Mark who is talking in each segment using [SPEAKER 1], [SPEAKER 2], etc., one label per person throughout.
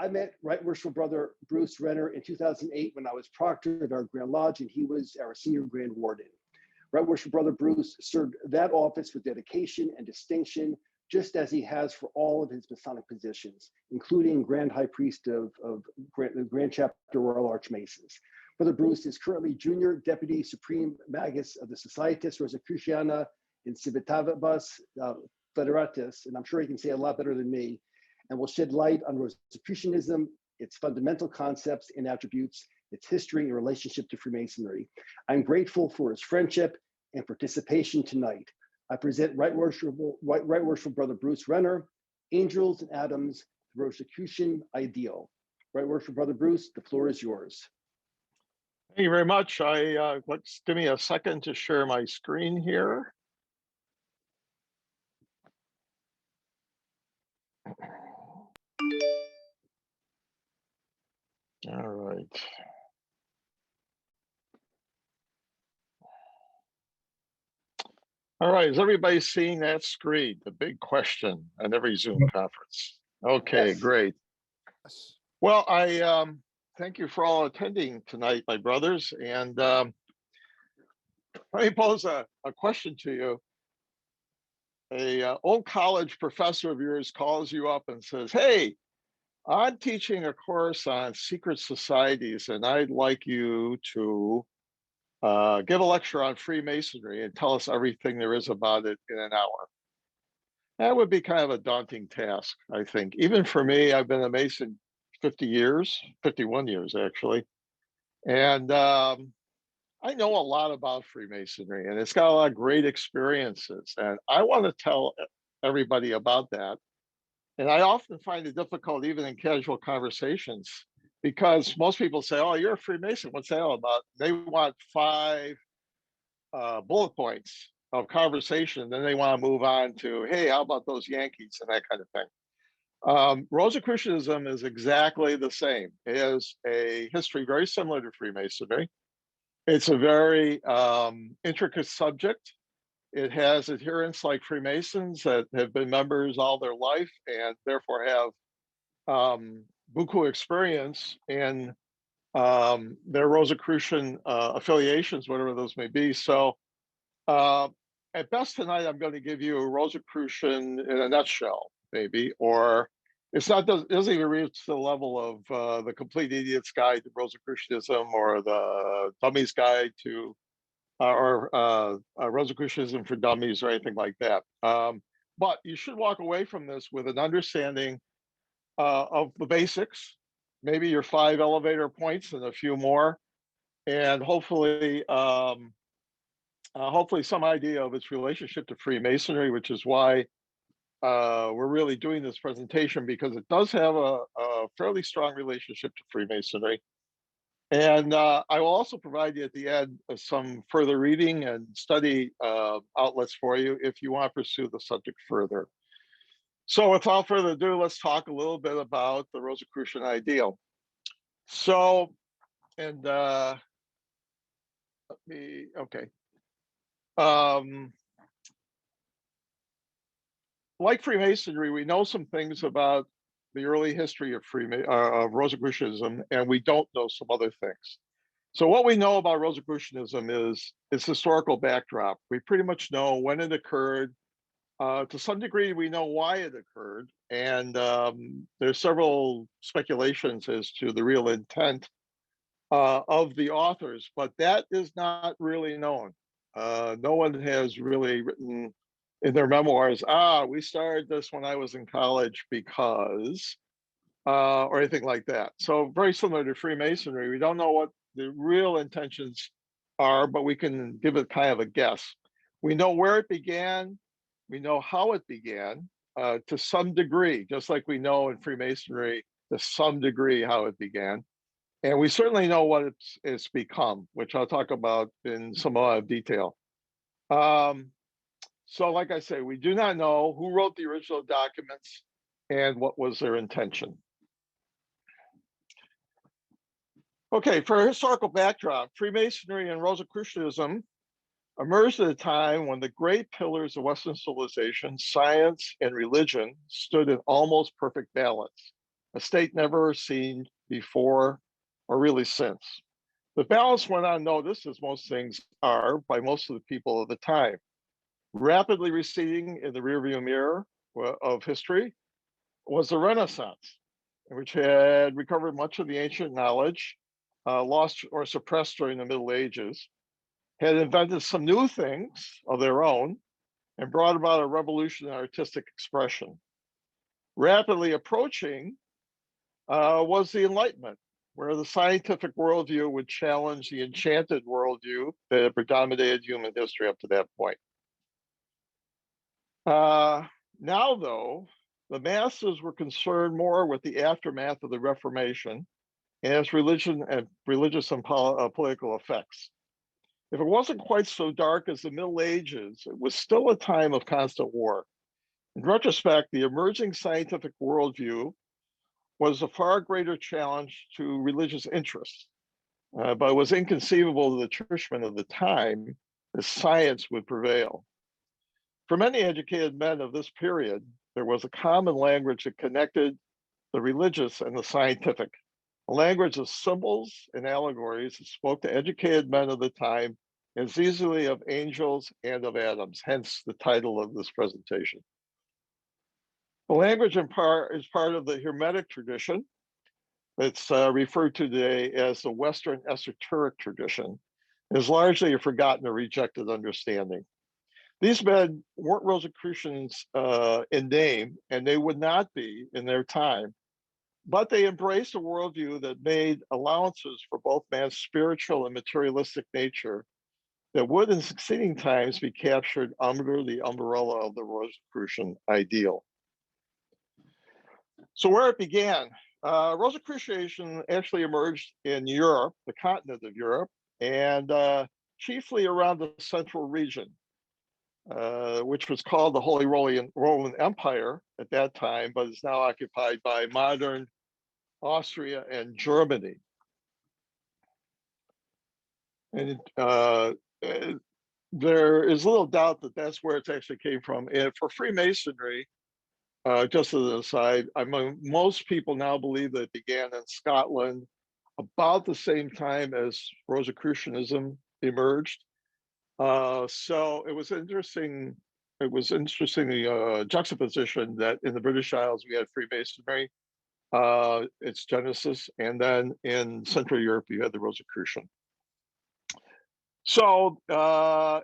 [SPEAKER 1] I met Right Worshipful Brother Bruce Renner in 2008 when I was proctor of our Grand Lodge, and he was our senior Grand Warden. Right Worshipful Brother Bruce served that office with dedication and distinction, just as he has for all of his Masonic positions, including Grand High Priest of the Grand Chapter Royal Archmasons. Brother Bruce is currently Junior Deputy Supreme Magus of the Societas Rosicruciana in Civitabus Federatis, and I'm sure he can say a lot better than me, and will shed light on Rosicrucianism, its fundamental concepts and attributes, its history and relationship to Freemasonry. I'm grateful for his friendship and participation tonight. I present Right Worshipful Brother Bruce Renner, Angels and Atoms, the Rosicrucian Ideal. Right Worshipful Brother Bruce, the floor is yours.
[SPEAKER 2] Thank you very much. Let's give me a second to share my screen here. All right. All right, is everybody seeing that screen? The big question on every Zoom conference. Okay, yes. Great. Well, I thank you for all attending tonight, my brothers. And let me pose a question to you. A old college professor of yours calls you up and says, hey, I'm teaching a course on secret societies, and I'd like you to give a lecture on Freemasonry and tell us everything there is about it in an hour. That would be kind of a daunting task, I think. Even for me, I've been a Mason 50 years, 51 years actually. And I know a lot about Freemasonry, and it's got a lot of great experiences. And I want to tell everybody about that. And I often find it difficult, even in casual conversations, because most people say, oh, you're a Freemason, what's that all about? They want 5 bullet points of conversation, then they want to move on to, hey, how about those Yankees and that kind of thing. Rosicrucianism is exactly the same. It has a history very similar to Freemasonry. It's a very intricate subject. It has adherents like Freemasons that have been members all their life and therefore have buku experience in their Rosicrucian affiliations, whatever those may be. So at best tonight, I'm going to give you a Rosicrucian in a nutshell, maybe, or it's not, doesn't even reach the level of the Complete Idiot's Guide to Rosicrucianism or the Dummy's Guide to Rosicrucianism for Dummies or anything like that. But you should walk away from this with an understanding of the basics, maybe your 5 elevator points and a few more, and hopefully some idea of its relationship to Freemasonry, which is why we're really doing this presentation, because it does have a fairly strong relationship to Freemasonry. And I will also provide you at the end some further reading and study outlets for you if you want to pursue the subject further. So without further ado, let's talk a little bit about the Rosicrucian ideal. So, and okay. Like Freemasonry, we know some things about the early history of Rosicrucianism, and we don't know some other things. So what we know about Rosicrucianism is its historical backdrop. We pretty much know when it occurred. To some degree, we know why it occurred, and there's several speculations as to the real intent of the authors, but that is not really known. No one has really written in their memoirs, we started this when I was in college because, or anything like that. So very similar to Freemasonry, we don't know what the real intentions are, but we can give it kind of a guess. We know where it began, we know how it began to some degree, just like we know in Freemasonry to some degree how it began. And we certainly know what it's become, which I'll talk about in some detail. So like I say, we do not know who wrote the original documents and what was their intention. Okay, for a historical backdrop, Freemasonry and Rosicrucianism emerged at a time when the great pillars of Western civilization, science and religion, stood in almost perfect balance. a state never seen before or really since. The balance went unnoticed, as most things are, by most of the people of the time. Rapidly receding in the rearview mirror of history was the Renaissance, which had recovered much of the ancient knowledge lost or suppressed during the Middle Ages, had invented some new things of their own, and brought about a revolution in artistic expression. Rapidly approaching was the Enlightenment, where the scientific worldview would challenge the enchanted worldview that had predominated human history up to that point. Now, though, the masses were concerned more with the aftermath of the Reformation and its religious and political effects. If it wasn't quite so dark as the Middle Ages, it was still a time of constant war. In retrospect, the emerging scientific worldview was a far greater challenge to religious interests, but it was inconceivable to the churchmen of the time that science would prevail. For many educated men of this period, there was a common language that connected the religious and the scientific, a language of symbols and allegories that spoke to educated men of the time as easily of angels and of atoms, hence the title of this presentation. The language in part is part of the Hermetic tradition. It's referred to today as the Western esoteric tradition. It is largely a forgotten or rejected understanding. These men weren't Rosicrucians in name, and they would not be in their time, but they embraced a worldview that made allowances for both man's spiritual and materialistic nature that would in succeeding times be captured under the umbrella of the Rosicrucian ideal. So where it began, Rosicrucianism actually emerged in Europe, the continent of Europe, and chiefly around the central region, which was called the Holy Roman Empire at that time, but is now occupied by modern Austria and Germany. And there is little doubt that that's where it actually came from. And for Freemasonry, just as an aside, most people now believe that it began in Scotland about the same time as Rosicrucianism emerged. So it was interesting. It was interesting the juxtaposition that in the British Isles we had Freemasonry, its genesis, and then in Central Europe you had the Rosicrucian. So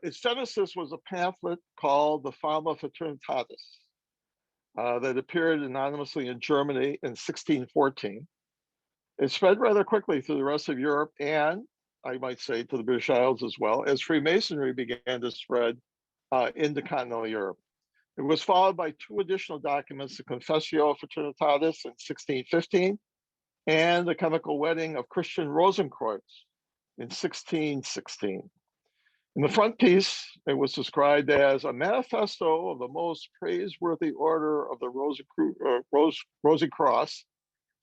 [SPEAKER 2] its genesis was a pamphlet called the Fama Fraternitatis that appeared anonymously in Germany in 1614. It spread rather quickly through the rest of Europe and, I might say, to the British Isles as well, as Freemasonry began to spread into continental Europe. It was followed by two additional documents, the Confessio Fraternitatis in 1615 and the chemical wedding of Christian Rosenkreuz in 1616. In the front piece, it was described as a manifesto of the most praiseworthy order of the Rosy Cross,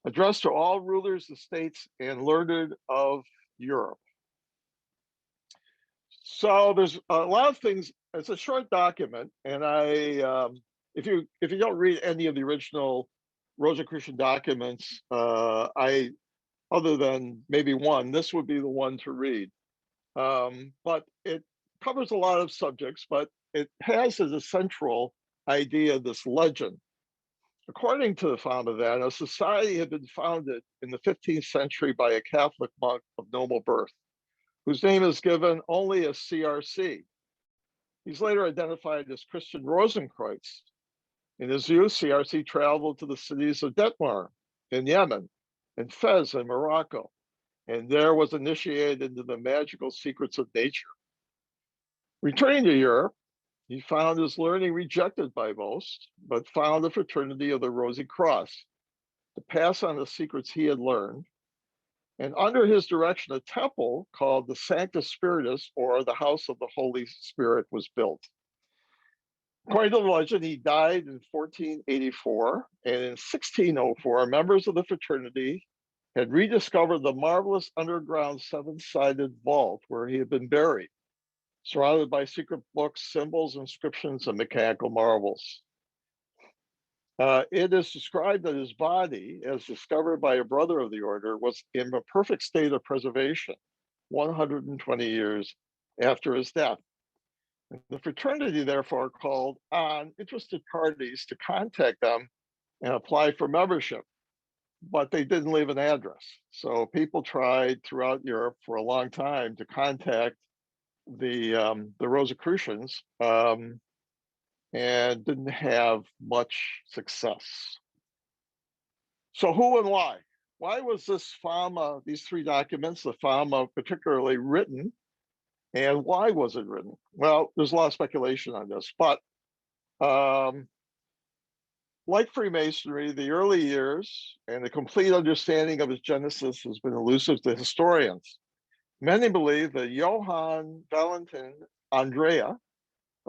[SPEAKER 2] addressed to all rulers, estates, and learned of Europe. So there's a lot of things. It's a short document, and if you don't read any of the original Rosicrucian documents, other than maybe one, this would be the one to read. But it covers a lot of subjects, but it has as a central idea this legend. According to the founder of that, a society had been founded in the 15th century by a Catholic monk of noble birth, whose name is given only as CRC. He's later identified as Christian Rosenkreuz. In his youth, CRC traveled to the cities of Detmar in Yemen and Fez in Morocco, and there was initiated into the magical secrets of nature. Returning to Europe, he found his learning rejected by most, but found the fraternity of the Rosy Cross to pass on the secrets he had learned. And under his direction, a temple called the Sanctus Spiritus, or the House of the Holy Spirit, was built. According to the legend, he died in 1484, and in 1604, members of the fraternity had rediscovered the marvelous underground seven-sided vault where he had been buried, surrounded by secret books, symbols, inscriptions, and mechanical marvels. It is described that his body, as discovered by a brother of the order, was in a perfect state of preservation 120 years after his death. And the fraternity therefore called on interested parties to contact them and apply for membership, but they didn't leave an address. So people tried throughout Europe for a long time to contact the Rosicrucians, and didn't have much success. So who and why? Why was this FAMA, these three documents, the FAMA particularly written, and why was it written? Well, there's a lot of speculation on this, but like Freemasonry, the early years and the complete understanding of its genesis has been elusive to historians. Many believe that Johann Valentin Andrea,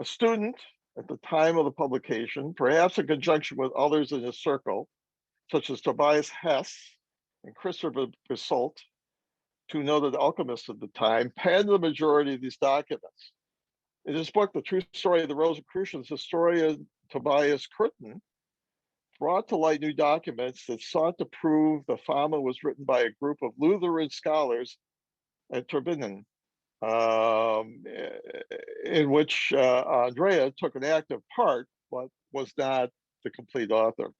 [SPEAKER 2] a student at the time of the publication, perhaps in conjunction with others in his circle, such as Tobias Hess and Christopher Besolt, two noted alchemists at the time, penned the majority of these documents. In his book, The True Story of the Rosicrucians, historian Tobias Curtin brought to light new documents that sought to prove the FAMA was written by a group of Lutheran scholars at Tübingen, in which Andrea took an active part, but was not the complete author.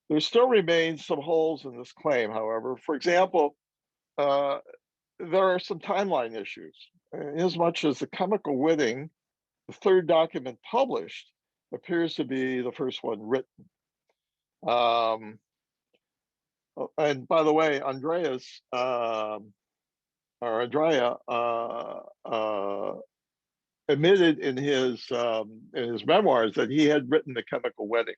[SPEAKER 2] There still remains some holes in this claim, however. For example, there are some timeline issues. Inasmuch as the chemical witting, the third document published, appears to be the first one written. And by the way, Andrea admitted in his memoirs that he had written the chemical wedding,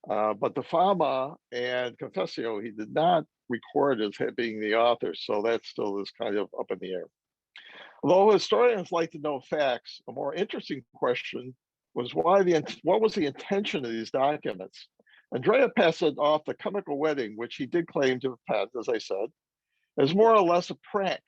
[SPEAKER 2] but the Fama and Confessio he did not record as being the author, so that still is kind of up in the air. Although historians like to know facts, a more interesting question was what was the intention of these documents? Andrea passed off the chemical wedding, which he did claim to have penned, as I said, as more or less a prank.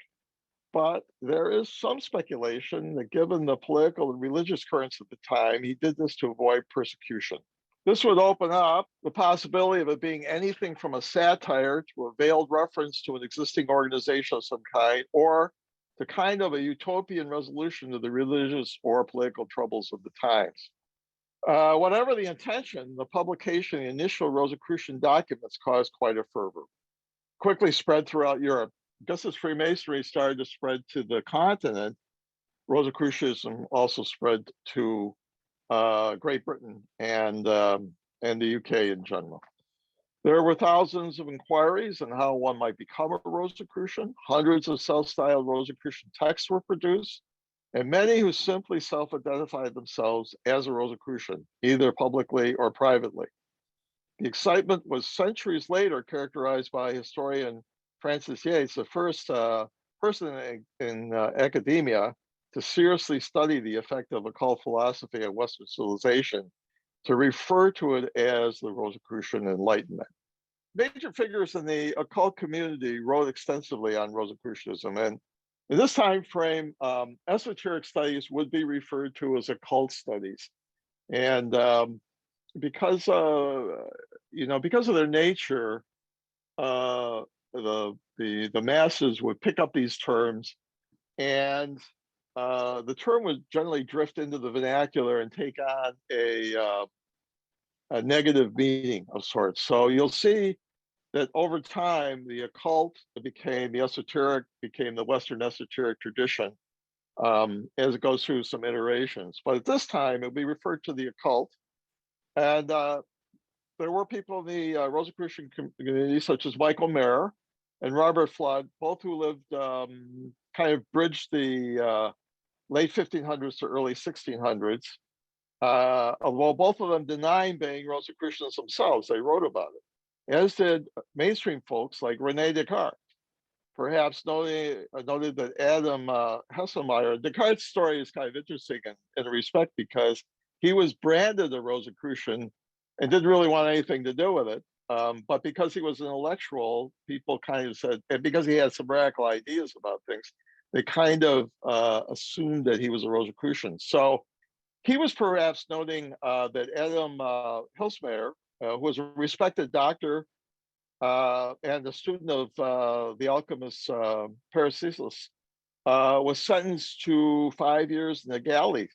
[SPEAKER 2] But there is some speculation that given the political and religious currents at the time, he did this to avoid persecution. This would open up the possibility of it being anything from a satire to a veiled reference to an existing organization of some kind, or to kind of a utopian resolution to the religious or political troubles of the times. Whatever the intention, the publication of the initial Rosicrucian documents caused quite a fervor. Quickly spread throughout Europe. Just as Freemasonry started to spread to the continent, Rosicrucianism also spread to Great Britain and the UK in general. There were thousands of inquiries on how one might become a Rosicrucian. Hundreds of self-styled Rosicrucian texts were produced, and many who simply self-identified themselves as a Rosicrucian, either publicly or privately. The excitement was centuries later characterized by historian Francis Yates, the first person in academia to seriously study the effect of occult philosophy on Western civilization, to refer to it as the Rosicrucian Enlightenment. Major figures in the occult community wrote extensively on Rosicrucianism, and in this time frame, esoteric studies would be referred to as occult studies, and because of their nature, the masses would pick up these terms, and the term would generally drift into the vernacular and take on a negative meaning of sorts. So you'll see that over time, the occult became the esoteric, became the Western esoteric tradition as it goes through some iterations. But at this time, it would be referred to the occult. And there were people in the Rosicrucian community, such as Michael Mayer and Robert Flood, both who lived kind of bridged the late 1500s to early 1600s. Although both of them denying being Rosicrucians themselves, they wrote about it, as did mainstream folks like Rene Descartes. Perhaps noted that Adam Hesselmeyer, Descartes' story is kind of interesting in a respect because he was branded a Rosicrucian and didn't really want anything to do with it. But because he was an intellectual, people kind of said, and because he had some radical ideas about things, they kind of assumed that he was a Rosicrucian. So He was perhaps noting that Adam Hilsmeyer, who was a respected doctor and a student of the alchemist Paracelsus, was sentenced to 5 years in the galley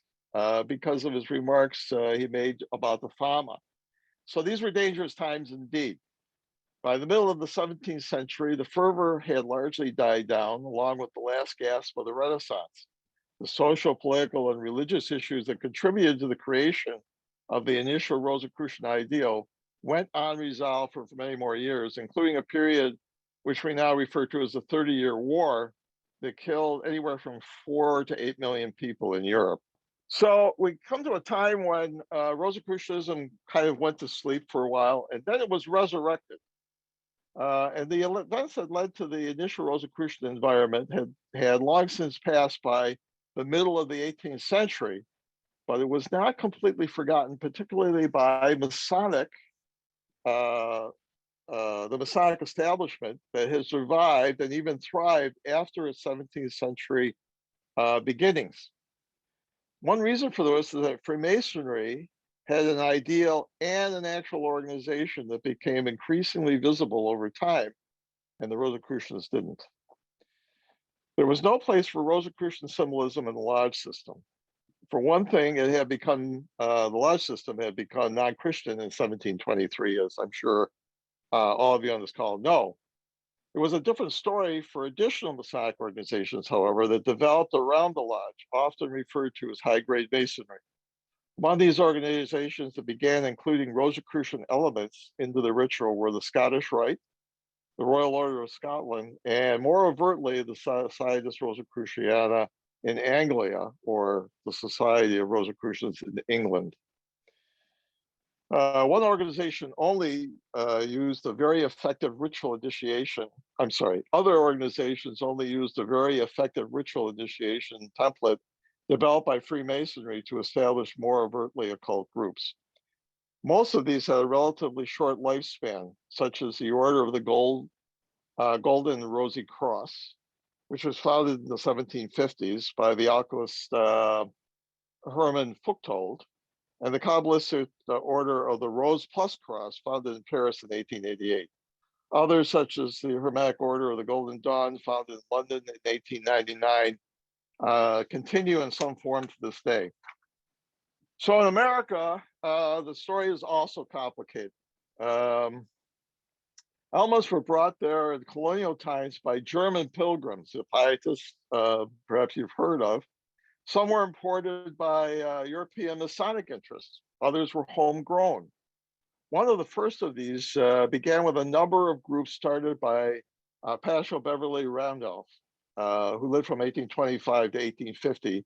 [SPEAKER 2] because of his remarks he made about the Fama. So these were dangerous times indeed. By the middle of the 17th century, the fervor had largely died down, along with the last gasp of the Renaissance. The social, political, and religious issues that contributed to the creation of the initial Rosicrucian ideal went unresolved for many more years, including a period which we now refer to as the 30-Year War that killed anywhere from 4 to 8 million people in Europe. So we come to a time when Rosicrucianism kind of went to sleep for a while, and then it was resurrected. And the events that led to the initial Rosicrucian environment had long since passed by the middle of the 18th century, but it was not completely forgotten, particularly by Masonic, the Masonic establishment that has survived and even thrived after its 17th century beginnings. One reason for this is that Freemasonry had an ideal and an actual organization that became increasingly visible over time, and the Rosicrucians didn't. There was no place for Rosicrucian symbolism in the lodge system. For one thing, it had become, the lodge system had become non-Christian in 1723, as I'm sure all of you on this call know. It was a different story for additional Masonic organizations, however, that developed around the lodge, often referred to as high-grade masonry. Among these organizations that began including Rosicrucian elements into the ritual were the Scottish Rite, the Royal Order of Scotland, and more overtly, the Societas Rosicruciana in Anglia, or the Society of Rosicrucians in England. One organization only used a very effective ritual initiation. I'm sorry, other organizations only used a very effective ritual initiation template developed by Freemasonry to establish more overtly occult groups. Most of these had a relatively short lifespan, such as the Order of the Golden Rosy Cross, which was founded in the 1750s by the alchemist Hermann Fuchtold, and the Kabbalistic Order of the Rose Plus Cross, founded in Paris in 1888. Others, such as the Hermetic Order of the Golden Dawn, founded in London in 1899, continue in some form to this day. So in America, the story is also complicated. Almas were brought there in colonial times by German pilgrims, the pietists, perhaps you've heard of. Some were imported by European Masonic interests. Others were homegrown. One of the first of these began with a number of groups started by Paschal Beverly Randolph, who lived from 1825 to 1850.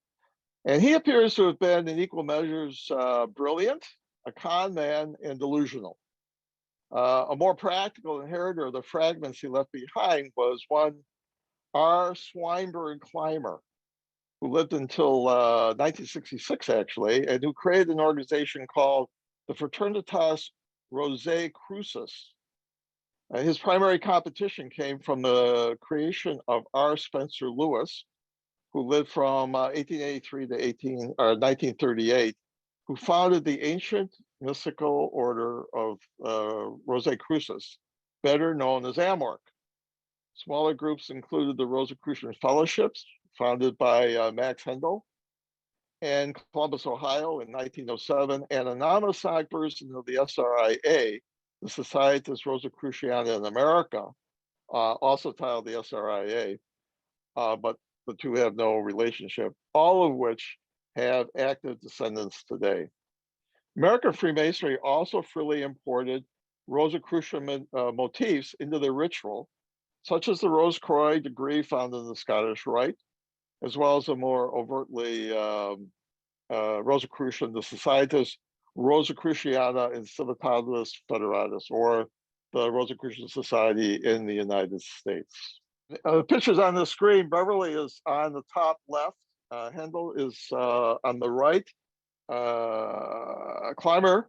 [SPEAKER 2] And he appears to have been in equal measures brilliant, a con man, and delusional. A more practical inheritor of the fragments he left behind was one R. Swinburne Clymer, who lived until 1966, actually, and who created an organization called the Fraternitas Rosicrucianis. His primary competition came from the creation of R. Spencer Lewis, who lived from 1883 to 1938, who founded the ancient mystical order of Rosicrucians, better known as AMORC. Smaller groups included the Rosicrucian Fellowships, founded by Max Hendel in Columbus, Ohio in 1907, and a non-Masonic version of the SRIA, the Societas Rosicruciana in America, also titled the SRIA, but the two have no relationship, all of which have active descendants today. American Freemasonry also freely imported Rosicrucian motifs into their ritual, such as the Rose Croix degree found in the Scottish Rite, as well as a more overtly Rosicrucian, the Societas Rosicruciana in Civitatis Federatis, or the Rosicrucian Society in the United States. The pictures on the screen, Beverly is on the top left, Hendel is on the right, Clymer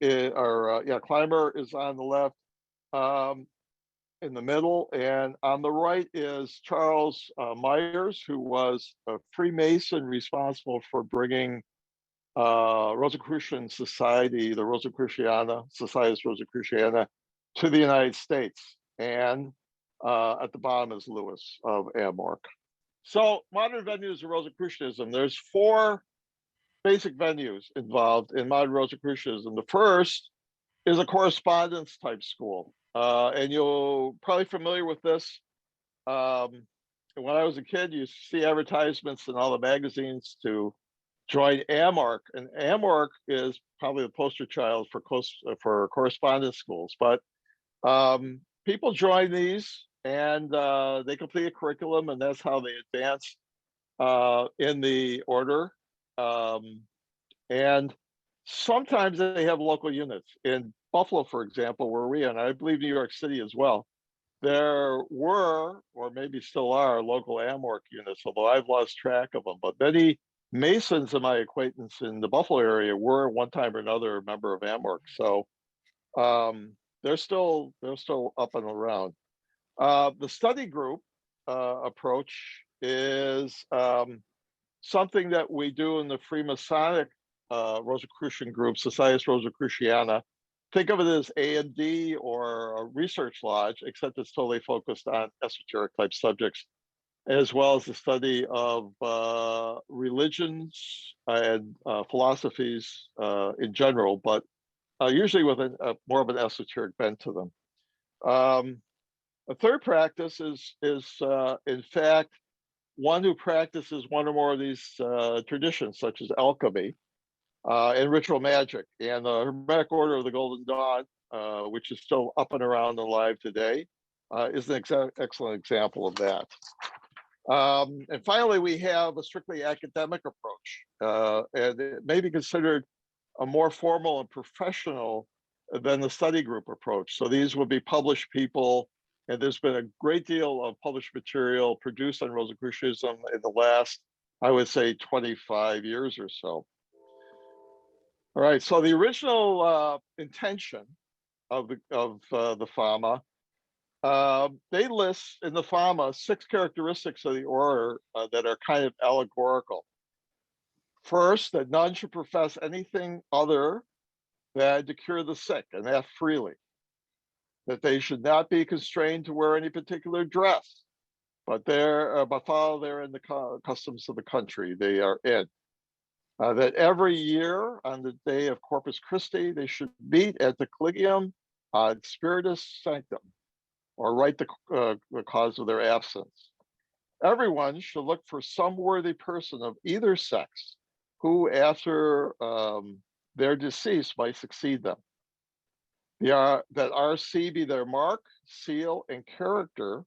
[SPEAKER 2] is on the left, in the middle, and on the right is Charles Myers, who was a Freemason responsible for bringing Rosicrucian Society, the Societas Rosicruciana, to the United States. And at the bottom is Lewis of Amorc. So modern venues of Rosicrucianism, there's 4 basic venues involved in modern Rosicrucianism. The first is a correspondence type school. And you're probably familiar with this. When I was a kid, you see advertisements in all the magazines to join AMORC, and AMORC is probably the poster child for correspondence schools. But people join these, and they complete a curriculum, and that's how they advance in the order. And sometimes they have local units. In Buffalo, for example, where we are, and I believe New York City as well, there were, or maybe still are, local AMORC units, although I've lost track of them. But many Masons of my acquaintance in the Buffalo area were one time or another a member of AMORC. So they're still up and around. The study group approach is something that we do in the Freemasonic Rosicrucian group, Societas Rosicruciana. Think of it as A&D or a research lodge, except it's totally focused on esoteric type subjects, as well as the study of religions and philosophies in general, but usually with more of an esoteric bent to them. A third practice is in fact, one who practices one or more of these traditions, such as alchemy and ritual magic. And the Hermetic Order of the Golden Dawn, which is still up and around and alive today, is an excellent example of that. And finally, we have a strictly academic approach, and it may be considered a more formal and professional than the study group approach. So these would be published people, and there's been a great deal of published material produced on Rosicrucianism in the last, I would say, 25 years or so. All right, so the original intention of the FAMA, they list in the FAMA 6 characteristics of the order that are kind of allegorical. First, that none should profess anything other than to cure the sick, and that freely. That they should not be constrained to wear any particular dress, but follow therein the customs of the country they are in. That every year on the day of Corpus Christi, they should meet at the Collegium ad Spiritus Sanctum, or write the cause of their absence. Everyone should look for some worthy person of either sex who, after their decease, might succeed them. That RC be their mark, seal, and character,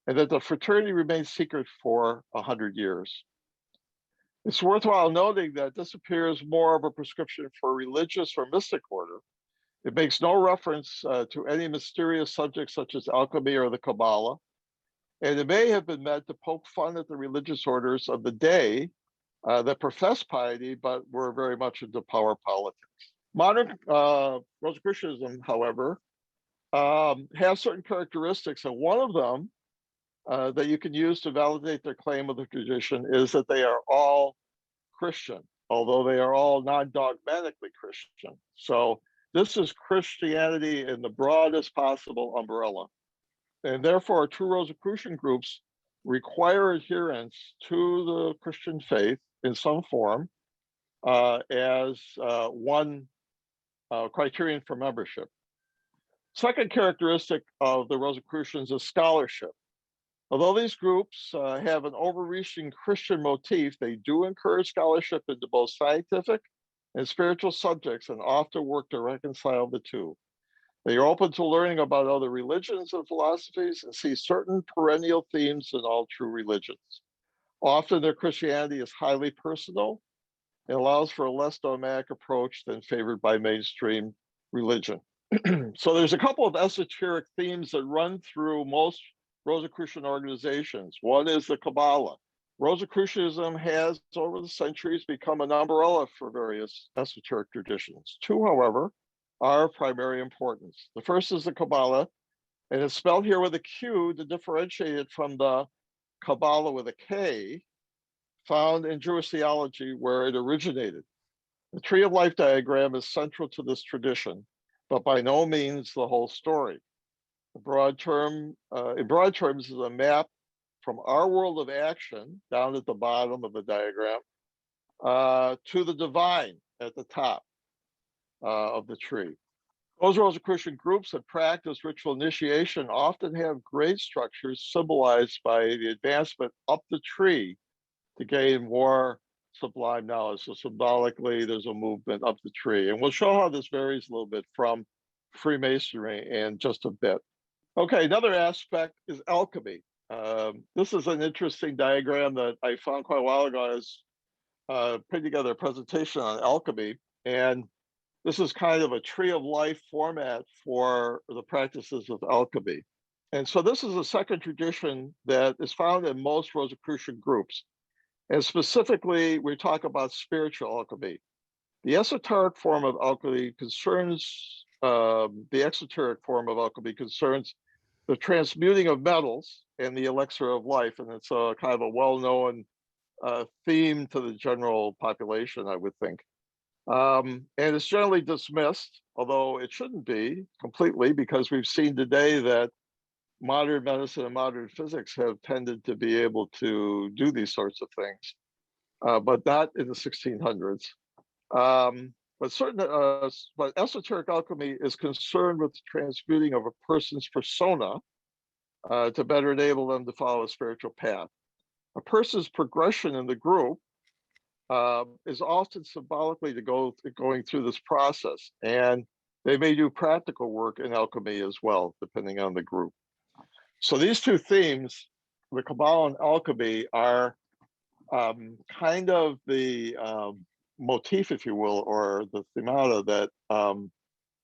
[SPEAKER 2] and that the fraternity remains secret for 100 years. It's worthwhile noting that this appears more of a prescription for a religious or mystic order. It makes no reference to any mysterious subjects such as alchemy or the Kabbalah, and it may have been meant to poke fun at the religious orders of the day that profess piety, but were very much into power politics. Modern Rosicrucianism, however, has certain characteristics, and one of them that you can use to validate their claim of the tradition is that they are all Christian, although they are all non-dogmatically Christian. So this is Christianity in the broadest possible umbrella. And therefore, true Rosicrucian groups require adherence to the Christian faith in some form as one criterion for membership. Second characteristic of the Rosicrucians is scholarship. Although these groups have an overreaching Christian motif, they do encourage scholarship into both scientific and spiritual subjects and often work to reconcile the two. They are open to learning about other religions and philosophies and see certain perennial themes in all true religions. Often their Christianity is highly personal and allows for a less dogmatic approach than favored by mainstream religion. So there's a couple of esoteric themes that run through most Rosicrucian organizations. One is the Kabbalah. Rosicrucianism has, over the centuries, become an umbrella for various esoteric traditions. 2, however, are of primary importance. The first is the Kabbalah, and it's spelled here with a Q to differentiate it from the Kabbalah with a K, found in Jewish theology where it originated. The tree of life diagram is central to this tradition, but by no means the whole story. In broad terms, is a map from our world of action down at the bottom of the diagram to the divine at the top of the tree. Those Rosicrucian groups that practice ritual initiation often have grade structures symbolized by the advancement up the tree to gain more sublime knowledge. So symbolically, there's a movement up the tree. And we'll show how this varies a little bit from Freemasonry in just a bit. Okay, another aspect is alchemy. This is an interesting diagram that I found quite a while ago. I was putting together a presentation on alchemy, and this is kind of a tree of life format for the practices of alchemy. And so this is a second tradition that is found in most Rosicrucian groups. And specifically, we talk about spiritual alchemy. The esoteric form of alchemy concerns, the transmuting of metals and the elixir of life. And it's a kind of a well-known theme to the general population, I would think. And it's generally dismissed, although it shouldn't be completely, because we've seen today that modern medicine and modern physics have tended to be able to do these sorts of things, but not in the 1600s. But esoteric alchemy is concerned with the transmuting of a person's persona to better enable them to follow a spiritual path. A person's progression in the group is often symbolically going through this process, and they may do practical work in alchemy as well, depending on the group. So these two themes, the Kabbalah and alchemy, are kind of the motif, if you will, or the themata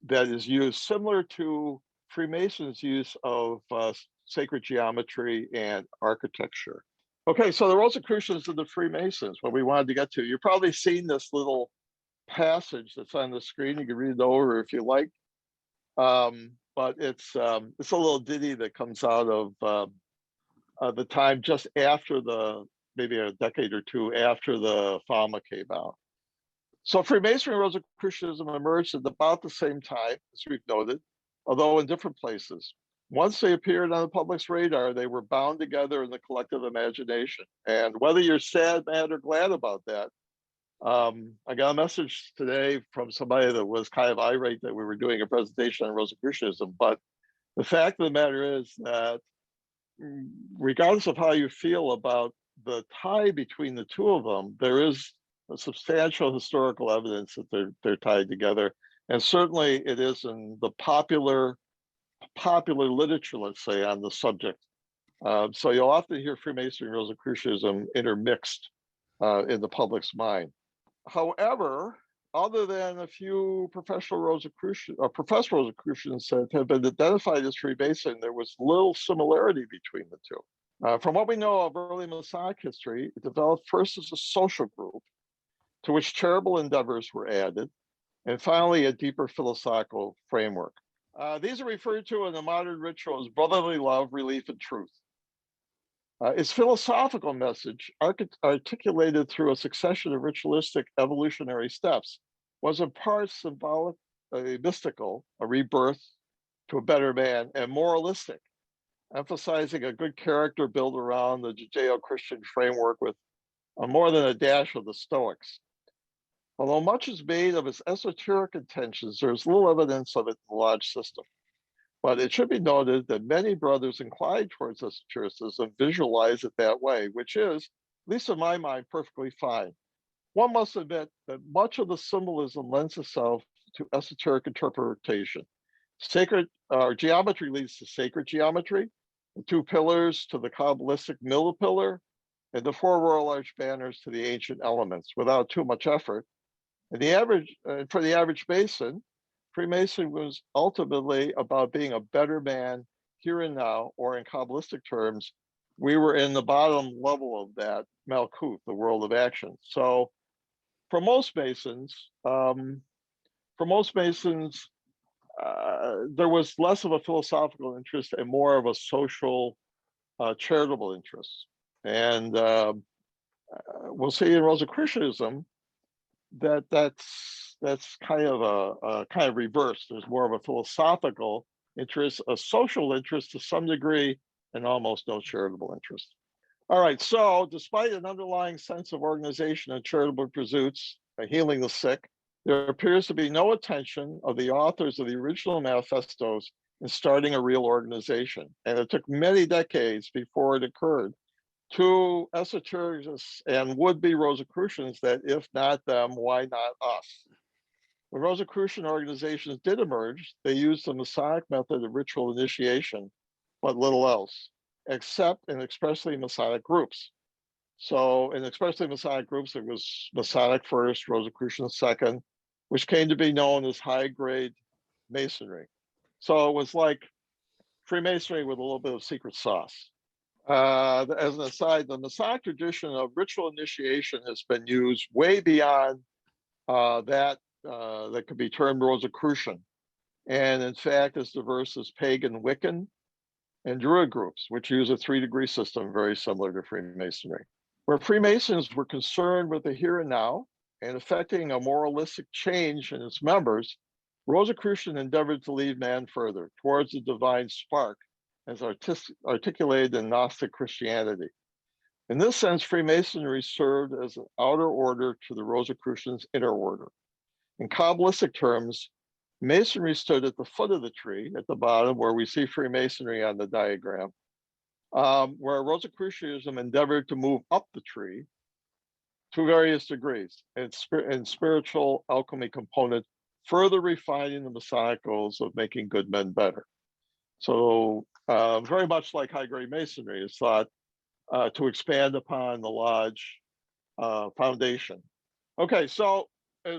[SPEAKER 2] that is used, similar to Freemasons' use of sacred geometry and architecture. Okay, so the Rosicrucians and the Freemasons, what we wanted to get to. You've probably seen this little passage that's on the screen. You can read it over if you like. But it's a little ditty that comes out of the time just after maybe a decade or two after the Fama came out. So Freemasonry and Rosicrucianism emerged at about the same time, as we've noted, although in different places. Once they appeared on the public's radar, they were bound together in the collective imagination. And whether you're sad, mad, or glad about that, I got a message today from somebody that was kind of irate that we were doing a presentation on Rosicrucianism. But the fact of the matter is that regardless of how you feel about the tie between the two of them, there is a substantial historical evidence that they're tied together. And certainly it is in the popular literature, let's say, on the subject. So you'll often hear Freemasonry and Rosicrucianism intermixed in the public's mind. However, other than a few professed Rosicrucians that have been identified as Freemason, there was little similarity between the two. From what we know of early Masonic history, it developed first as a social group to which charitable endeavors were added, and finally a deeper philosophical framework. These are referred to in the modern ritual as brotherly love, relief, and truth. Its philosophical message, articulated through a succession of ritualistic evolutionary steps, was in part symbolic, mystical, a rebirth to a better man, and moralistic, emphasizing a good character built around the Judeo-Christian framework with more than a dash of the Stoics. Although much is made of its esoteric intentions, there's little evidence of it in the lodge system. But it should be noted that many brothers inclined towards esotericism visualize it that way, which is, at least in my mind, perfectly fine. One must admit that much of the symbolism lends itself to esoteric interpretation. Sacred geometry leads to sacred geometry, the two pillars to the Kabbalistic middle pillar, and the four royal arch banners to the ancient elements without too much effort. And for the average Mason, Freemason was ultimately about being a better man here and now, or in Kabbalistic terms, we were in the bottom level of that Malkuth, the world of action. So for most Masons, there was less of a philosophical interest and more of a social, charitable interest. And we'll see in Rosicrucianism, that's kind of a kind of reverse. There's more of a philosophical interest, a social interest to some degree, and almost no charitable interest. All right, so despite an underlying sense of organization and charitable pursuits, healing the sick, there appears to be no attention of the authors of the original manifestos in starting a real organization. And it took many decades before it occurred to esotericists and would-be Rosicrucians that if not them, why not us? When Rosicrucian organizations did emerge, they used the Masonic method of ritual initiation, but little else, except in expressly Masonic groups. So in expressly Masonic groups, it was Masonic first, Rosicrucian second, which came to be known as high-grade Masonry. So it was like Freemasonry with a little bit of secret sauce. As an aside, the Masonic tradition of ritual initiation has been used way beyond that could be termed Rosicrucian, and in fact as diverse as pagan Wiccan and Druid groups, which use a 3-degree system very similar to Freemasonry. Where Freemasons were concerned with the here and now and affecting a moralistic change in its members, Rosicrucian endeavored to lead man further towards the divine spark as articulated in Gnostic Christianity. In this sense, Freemasonry served as an outer order to the Rosicrucians' inner order. In Kabbalistic terms, Masonry stood at the foot of the tree, at the bottom, where we see Freemasonry on the diagram, where Rosicrucianism endeavored to move up the tree to various degrees, and spiritual alchemy component, further refining the Masonic goals of making good men better. So very much like high-grade Masonry is thought to expand upon the Lodge foundation. Okay, so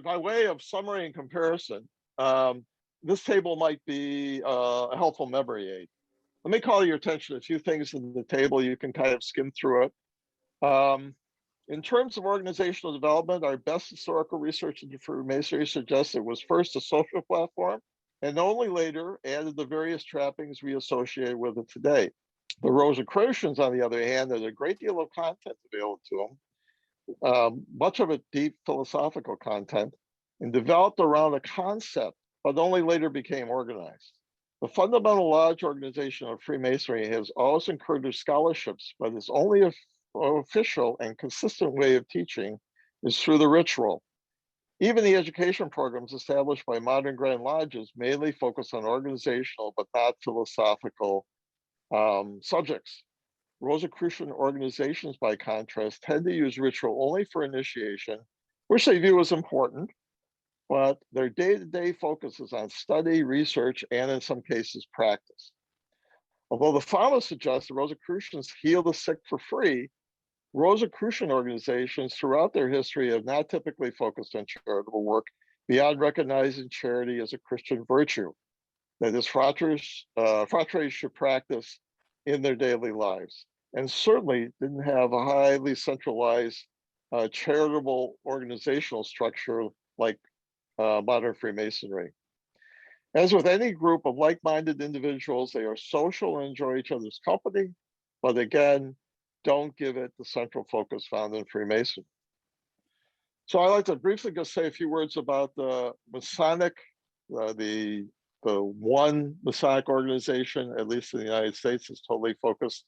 [SPEAKER 2] by way of summary and comparison, this table might be a helpful memory aid. Let me call your attention to a few things in the table. You can kind of skim through it. In terms of organizational development, our best historical research into Freemasonry suggests it was first a social platform, and only later added the various trappings we associate with it today. The Rosicrucians, on the other hand, had a great deal of content available to them, much of it deep philosophical content, and developed around a concept, but only later became organized. The fundamental lodge organization of Freemasonry has always encouraged scholarships, but its only official and consistent way of teaching is through the ritual. Even the education programs established by modern Grand Lodges mainly focus on organizational but not philosophical subjects. Rosicrucian organizations, by contrast, tend to use ritual only for initiation, which they view as important, but their day-to-day focus is on study, research, and in some cases, practice. Although the fauna suggests the Rosicrucians heal the sick for free, Rosicrucian organizations throughout their history have not typically focused on charitable work beyond recognizing charity as a Christian virtue that is fratres should practice in their daily lives, and certainly didn't have a highly centralized charitable organizational structure like modern Freemasonry. As with any group of like-minded individuals, they are social and enjoy each other's company, but again, don't give it the central focus found in Freemasonry. So I'd like to briefly just say a few words about the Masonic, the one Masonic organization, at least in the United States, is totally focused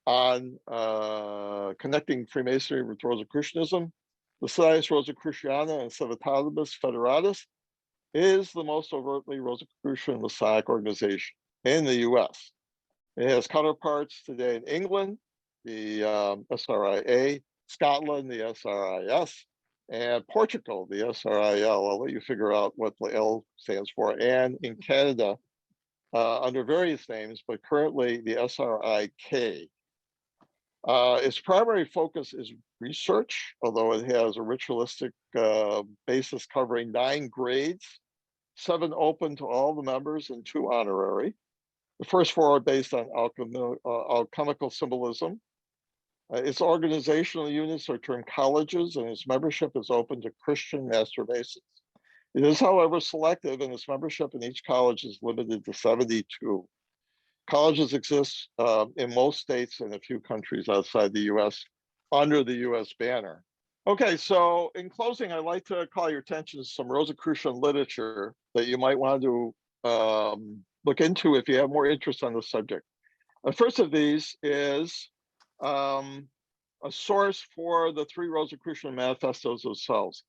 [SPEAKER 2] on connecting Freemasonry with Rosicrucianism. The Societas Rosicruciana and Civitatis Federatis is the most overtly Rosicrucian Masonic organization in the US. It has counterparts today in England, the SRIA, Scotland, the SRIS, and Portugal, the SRIL. I'll let you figure out what the L stands for, and in Canada under various names, but currently the SRIK. Its primary focus is research, although it has a ritualistic basis covering 9 grades, 7 open to all the members and 2 honorary. The first 4 are based on alchemical symbolism. Its organizational units are termed colleges, and its membership is open to Christian Master Masons. It is, however, selective, and its membership in each college is limited to 72. Colleges exist in most states and a few countries outside the US under the US banner. Okay, so in closing, I'd like to call your attention to some Rosicrucian literature that you might want to look into if you have more interest on the subject. The first of these is a source for the three Rosicrucian manifestos themselves.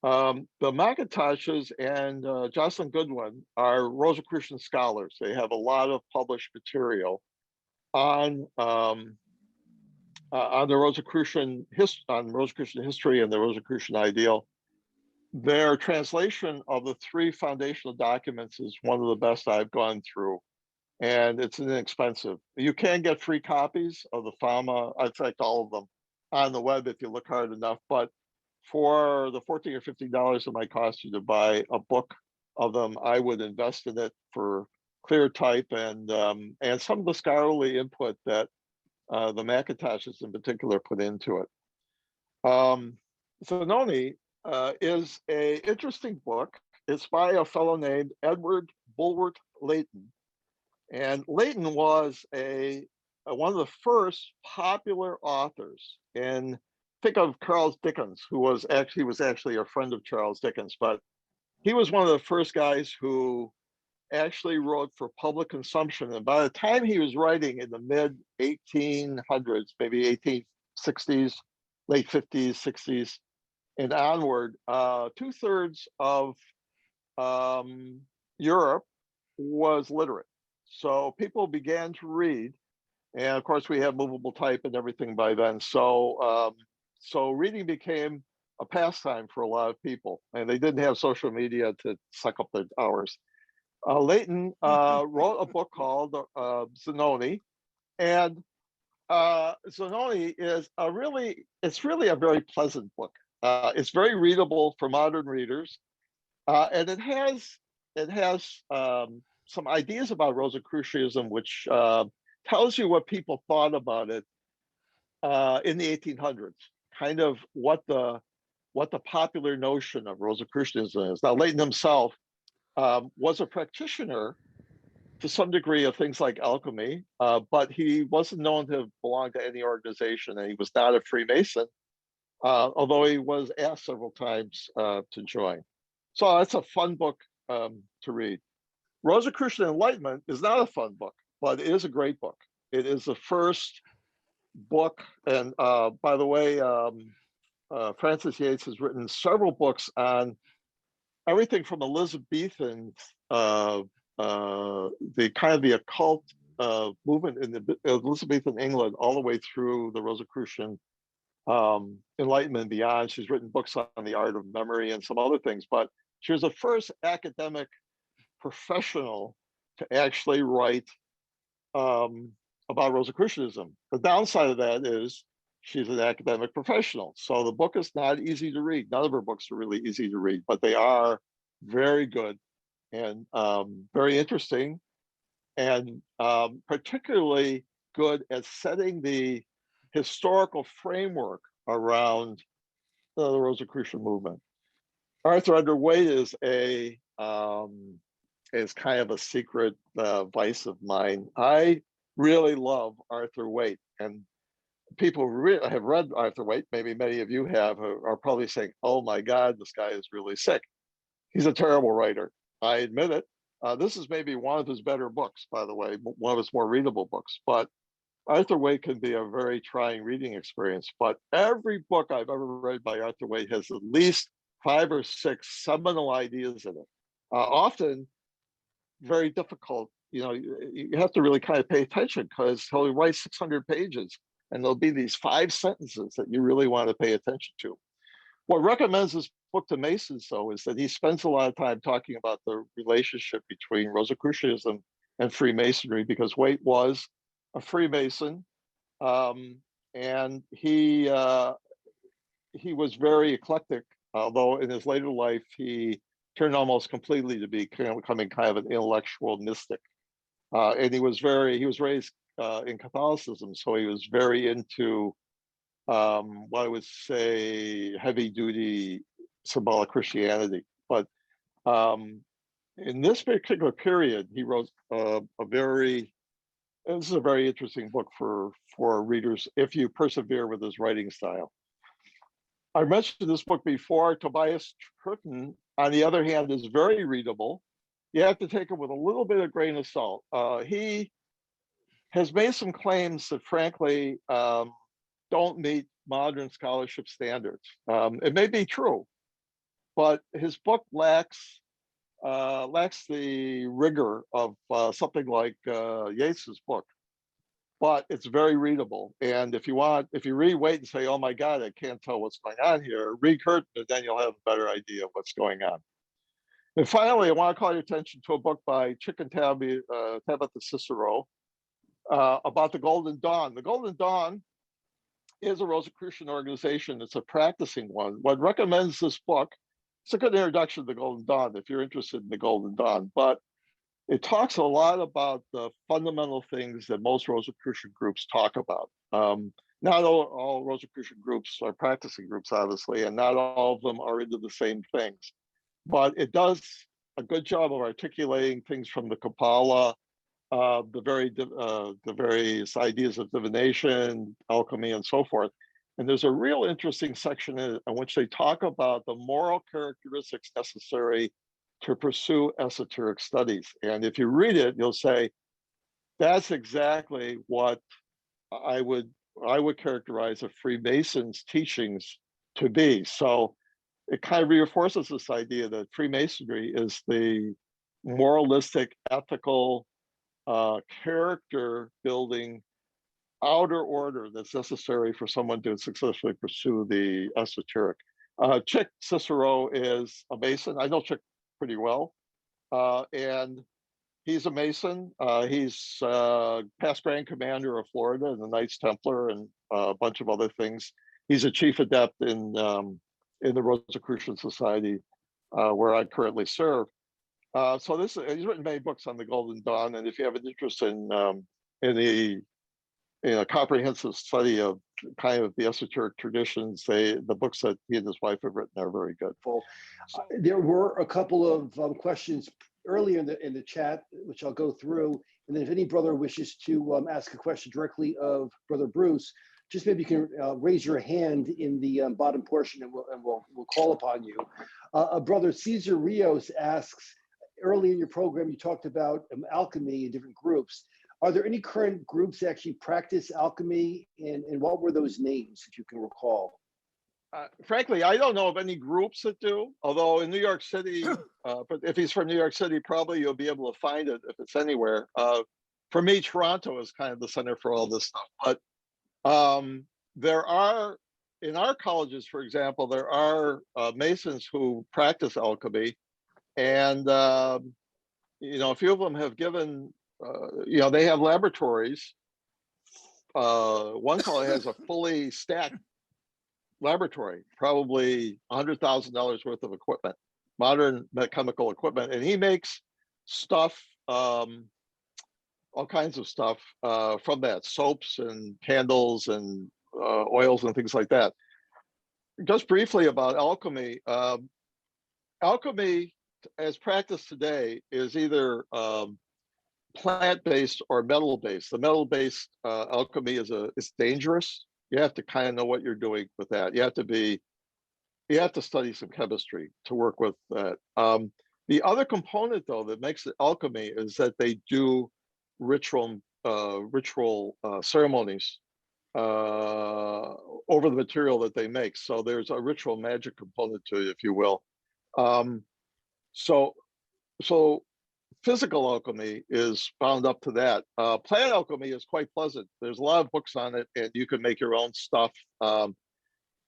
[SPEAKER 2] The McIntoshes and JOBCELYN Goodwin are Rosicrucian scholars. They have a lot of published material on the Rosicrucian history and the Rosicrucian ideal. Their translation of the three foundational documents is one of the best I've gone through, and it's inexpensive. You can get free copies of the FAMA, in fact, all of them, on the web if you look hard enough. But for the $14 or $15 it might cost you to buy a book of them, I would invest in it for clear type and some of the scholarly input that the McIntoshes in particular put into it. Zanoni is an interesting book. It's by a fellow named Edward Bulwer Lytton. And Lytton was one of the first popular authors in, think of Charles Dickens, who was actually a friend of Charles Dickens, but he was one of the first guys who actually wrote for public consumption. And by the time he was writing in the mid 1800s, maybe 1860s, late 50s, 60s, and onward, 2/3 of Europe was literate. So people began to read. And of course, we have movable type and everything by then. So, so reading became a pastime for a lot of people, and they didn't have social media to suck up their hours. Lytton wrote a book called Zanoni, and Zanoni is it's really a very pleasant book. It's very readable for modern readers, and it has some ideas about Rosicrucianism, which tells you what people thought about it in the 1800s, kind of what the popular notion of Rosicrucianism is. Now, Lytton himself was a practitioner to some degree of things like alchemy, but he wasn't known to belong to any organization, and he was not a Freemason, although he was asked several times to join. So that's a fun book to read. Rosicrucian Enlightenment is not a fun book, but it is a great book. It is the first book, and by the way, Francis Yates has written several books on everything from Elizabethan, the kind of the occult movement in the Elizabethan England, all the way through the Rosicrucian Enlightenment and beyond. She's written books on the art of memory and some other things, but she was the first academic professional to actually write about Rosicrucianism. The downside of that is she's an academic professional, so the book is not easy to read. None of her books are really easy to read, but they are very good and very interesting, and particularly good at setting the historical framework around the Rosicrucian movement. Arthur Underweight is kind of a secret vice of mine. I really love Arthur Waite, and people have read Arthur Waite, maybe many of you have, are probably saying, oh my God, this guy is really sick. He's a terrible writer. I admit it. This is maybe one of his better books, by the way, one of his more readable books, but Arthur Waite can be a very trying reading experience. But every book I've ever read by Arthur Waite has at least 5 or 6 seminal ideas in it. Often very difficult. You know, you have to really kind of pay attention, because he'll write 600 pages and there'll be these 5 sentences that you really want to pay attention to. What recommends this book to Masons, though, is that he spends a lot of time talking about the relationship between Rosicrucianism and Freemasonry, because Waite was a Freemason, and he was very eclectic, although in his later life he turned almost completely to becoming kind of an intellectual mystic. And he was raised in Catholicism, so he was very into what I would say heavy duty symbolic Christianity. But in this particular period, he wrote this is a very interesting book for readers if you persevere with his writing style. I mentioned this book before. Tobias Trutten, on the other hand, is very readable. You have to take it with a little bit of grain of salt. He has made some claims that, frankly, don't meet modern scholarship standards. It may be true, but his book lacks the rigor of something like Yates's book. But it's very readable. And if you really wait and say, oh my God, I can't tell what's going on here, read Curtin, and then you'll have a better idea of what's going on. And finally, I want to call your attention to a book by Tabitha Cicero about the Golden Dawn. The Golden Dawn is a Rosicrucian organization. It's a practicing one. What recommends this book, it's a good introduction to the Golden Dawn if you're interested in the Golden Dawn, but it talks a lot about the fundamental things that most Rosicrucian groups talk about. Not all Rosicrucian groups are practicing groups, obviously, and not all of them are into the same things. But it does a good job of articulating things from the Kabbalah, the various ideas of divination, alchemy, and so forth. And there's a real interesting section in which they talk about the moral characteristics necessary to pursue esoteric studies. And if you read it, you'll say, that's exactly what I would characterize a Freemason's teachings to be. So it kind of reinforces this idea that Freemasonry is the moralistic, ethical, character building outer order that's necessary for someone to successfully pursue the esoteric. Chick Cicero is a Mason. I know Chick pretty well, and he's a Mason. He's past Grand Commander of Florida and the Knights Templar and a bunch of other things. He's a chief adept in the Rosicrucian Society, where I currently serve. So he's written many books on the Golden Dawn, and if you have an interest in the comprehensive study of kind of the esoteric traditions, the books that he and his wife have written are very good.
[SPEAKER 1] There were a couple of questions earlier in the chat, which I'll go through, and then if any brother wishes to ask a question directly of Brother Bruce, just maybe you can raise your hand in the bottom portion, and we'll call upon you. Brother Cesar Rios asks, early in your program, you talked about alchemy in different groups. Are there any current groups that actually practice alchemy, and what were those names, if you can recall?
[SPEAKER 2] Frankly, I don't know of any groups that do, although in New York City, but if he's from New York City, probably you'll be able to find it if it's anywhere. For me, Toronto is kind of the center for all this stuff. But there are, in our colleges, for example, there are Masons who practice alchemy, and a few of them have given, they have laboratories. One fellow has a fully stacked laboratory, probably $100,000 worth of equipment, modern chemical equipment, and he makes stuff, all kinds of stuff from that, soaps and candles and oils and things like that. Just briefly about alchemy. Alchemy, as practiced today, is either plant-based or metal-based. The metal-based alchemy is dangerous. You have to kind of know what you're doing with that. You have to study some chemistry to work with that. The other component, though, that makes it alchemy is that they do ritual ceremonies over the material that they make. So there's a ritual magic component to it, if you will. So physical alchemy is bound up to that. Plant alchemy is quite pleasant. There's a lot of books on it, and you can make your own stuff.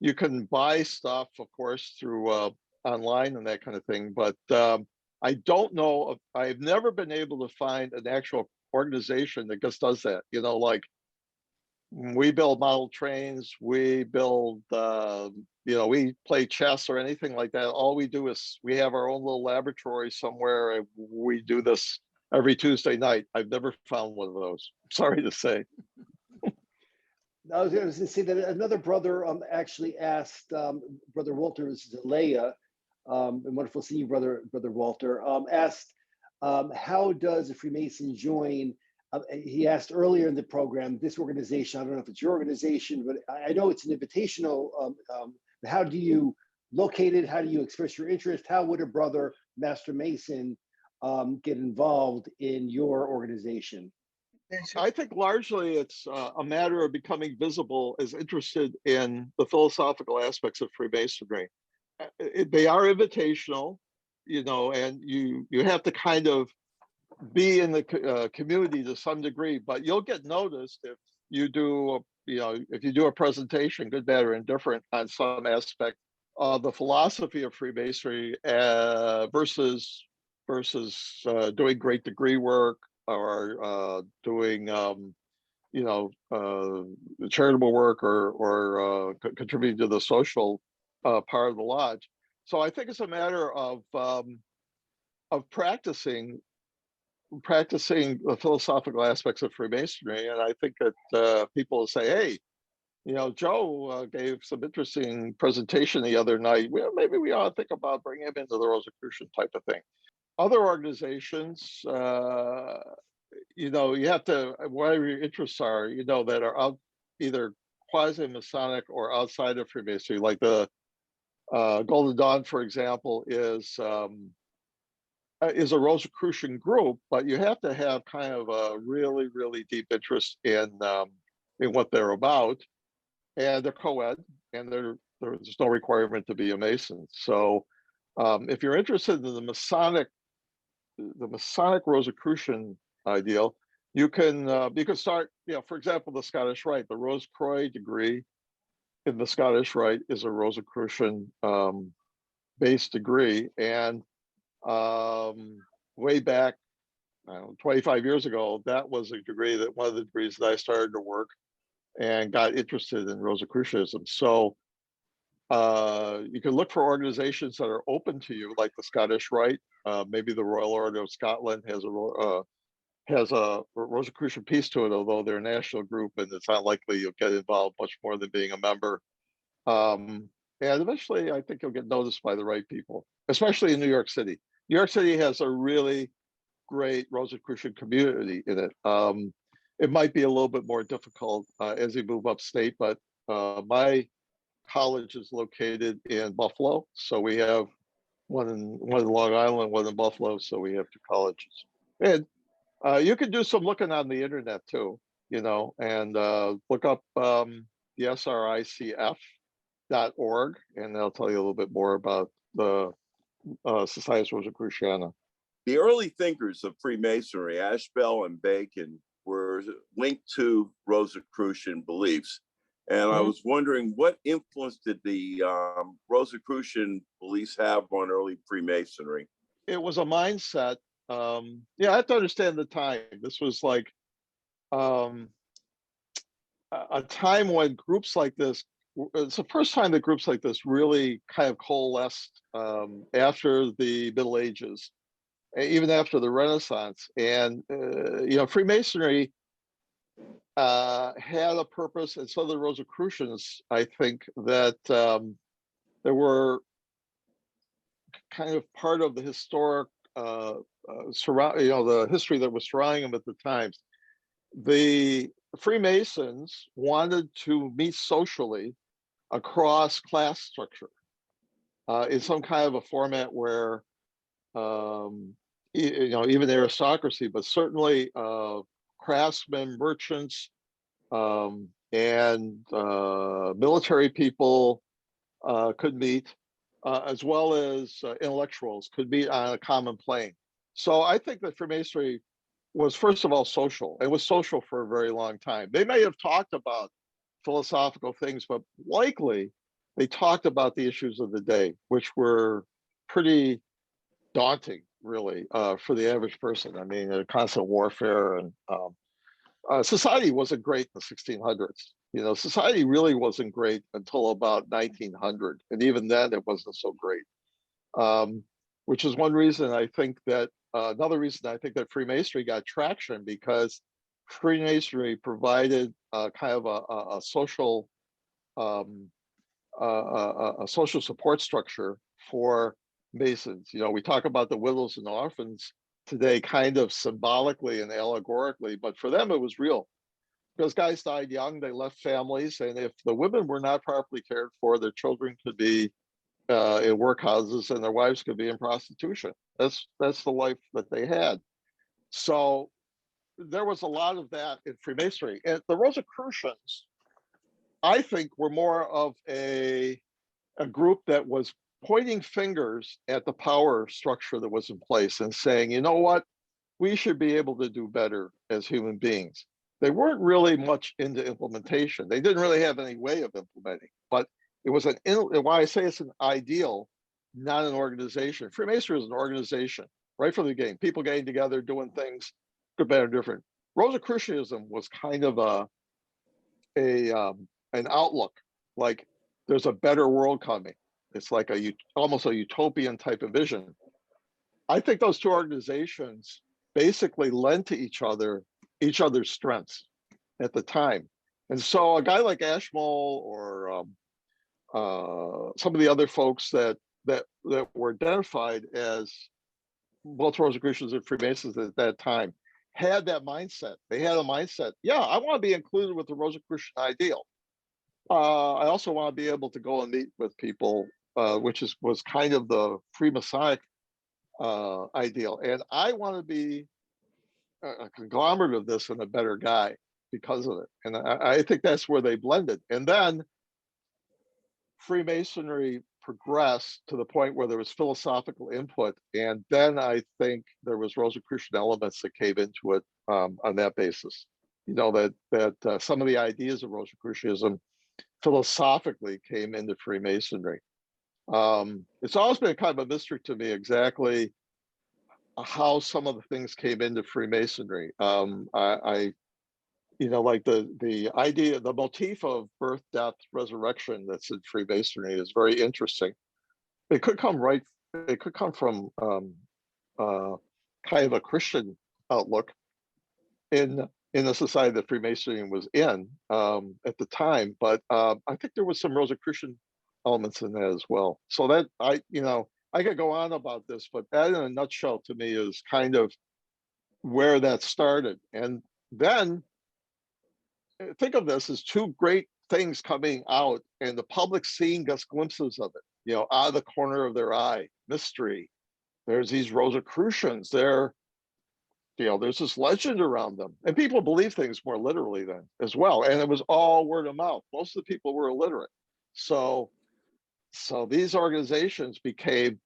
[SPEAKER 2] You can buy stuff, of course, through online and that kind of thing. But I don't know. I've never been able to find an actual organization that just does that. Like we build model trains, we build, we play chess or anything like that. All we do is we have our own little laboratory somewhere, and we do this every Tuesday night. I've never found one of those, sorry to say.
[SPEAKER 1] I was going to say that another brother actually asked, Brother Walter Zelaya, and wonderful seeing you, Brother Walter, asked, how does a Freemason join? He asked earlier in the program, this organization, I don't know if it's your organization, but I know it's an invitational How do you locate it? How do you express your interest? How would a brother Master Mason get involved in your organization?
[SPEAKER 2] I think largely it's a matter of becoming visible as interested in the philosophical aspects of Freemasonry. They are invitational, and you have to kind of be in the community to some degree, but you'll get noticed if you do, if you do a presentation, good, bad, or indifferent, on some aspect of the philosophy of Freemasonry versus doing great degree work or doing charitable work or contributing to the social part of the lodge. So I think it's a matter of practicing the philosophical aspects of Freemasonry, and I think that people will say, "Hey, Joe gave some interesting presentation the other night. Well, maybe we ought to think about bringing him into the Rosicrucian type of thing." Other organizations, you have to, whatever your interests are, that are out either quasi-Masonic or outside of Freemasonry, like the Golden Dawn, for example, is a Rosicrucian group, but you have to have kind of a really, really deep interest in what they're about, and they're co-ed, and there's no requirement to be a Mason. So if you're interested in the Masonic Rosicrucian ideal, you can start, for example, the Scottish Rite. The Rose Croix degree in the Scottish Rite is a Rosicrucian based degree, and way back 25 years ago, that was a degree that one of the degrees that I started to work and got interested in Rosicrucianism. So you can look for organizations that are open to you, like the Scottish Rite. Maybe the Royal Order of Scotland has a Rosicrucian piece to it, although they're a national group and it's not likely you'll get involved much more than being a member. And eventually, I think you'll get noticed by the right people, especially in New York City. New York City has a really great Rosicrucian community in it. It might be a little bit more difficult as you move upstate, but my college is located in Buffalo, so we have one in Long Island, one in Buffalo, so we have two colleges. And you can do some looking on the internet too, and look up the SRICF.org, and they'll tell you a little bit more about the Societas Rosicruciana.
[SPEAKER 3] The early thinkers of Freemasonry, Ashbel and Bacon, were linked to Rosicrucian beliefs. And I was wondering, what influence did the Rosicrucian beliefs have on early Freemasonry?
[SPEAKER 2] It was a mindset. I have to understand the time. This was like a time when groups like this, it's the first time that groups like this really kind of coalesced after the Middle Ages, even after the Renaissance. And, Freemasonry had a purpose, and so the Rosicrucians, I think, that they were kind of part of the historic the history that was surrounding them at the times. The Freemasons wanted to meet socially across class structure in some kind of a format where even aristocracy, but certainly craftsmen, merchants, and military people could meet, as well as intellectuals could meet on a common plane. So I think that Freemasonry was, first of all, social. It was social for a very long time. They may have talked about philosophical things, but likely they talked about the issues of the day, which were pretty daunting, really, for the average person. I mean, constant warfare, and society wasn't great in the 1600s. Society really wasn't great until about 1900, and even then it wasn't so great. Which is one reason I think that another reason I think that Freemasonry got traction, because Freemasonry provided kind of a social support structure for Masons. We talk about the widows and orphans today kind of symbolically and allegorically, but for them it was real. because guys died young, they left families, and if the women were not properly cared for, their children could be in workhouses and their wives could be in prostitution. That's the life that they had. So there was a lot of that in Freemasonry. And the Rosicrucians, I think, were more of a group that was pointing fingers at the power structure that was in place and saying, you know what, we should be able to do better as human beings. They weren't really much into implementation. They didn't really have any way of implementing, but it was why I say it's an ideal, not an organization. Freemasonry is an organization right from the beginning. People getting together, doing things good, better, different. Rosicrucianism was kind of an outlook, like there's a better world coming. It's like almost a utopian type of vision. I think those two organizations basically lent to each other's strengths at the time. And so a guy like Ashmole or some of the other folks that were identified as both Rosicrucians and Freemasons at that time had that mindset. They had a mindset, yeah, I want to be included with the Rosicrucian ideal. I also want to be able to go and meet with people, which was kind of the Freemasonic ideal. And I want to be a conglomerate of this and a better guy because of it. And I think that's where they blended. And then Freemasonry progressed to the point where there was philosophical input. And then I think there was Rosicrucian elements that came into it on that basis. You know, that some of the ideas of Rosicrucianism philosophically came into Freemasonry. It's always been kind of a mystery to me exactly how some of the things came into Freemasonry. You know, like the idea, the motif of birth, death, resurrection that's in Freemasonry is very interesting. It could come from kind of a Christian outlook in the society that Freemasonry was in at the time, but I think there was some Rosicrucian elements in that as well. So that I could go on about this, but that in a nutshell to me is kind of where that started. And then think of this as two great things coming out and the public seeing us glimpses of it, you know, out of the corner of their eye. Mystery. There's these Rosicrucians. There's this legend around them, and people believe things more literally then as well. And it was all word of mouth. Most of the people were illiterate. So these organizations became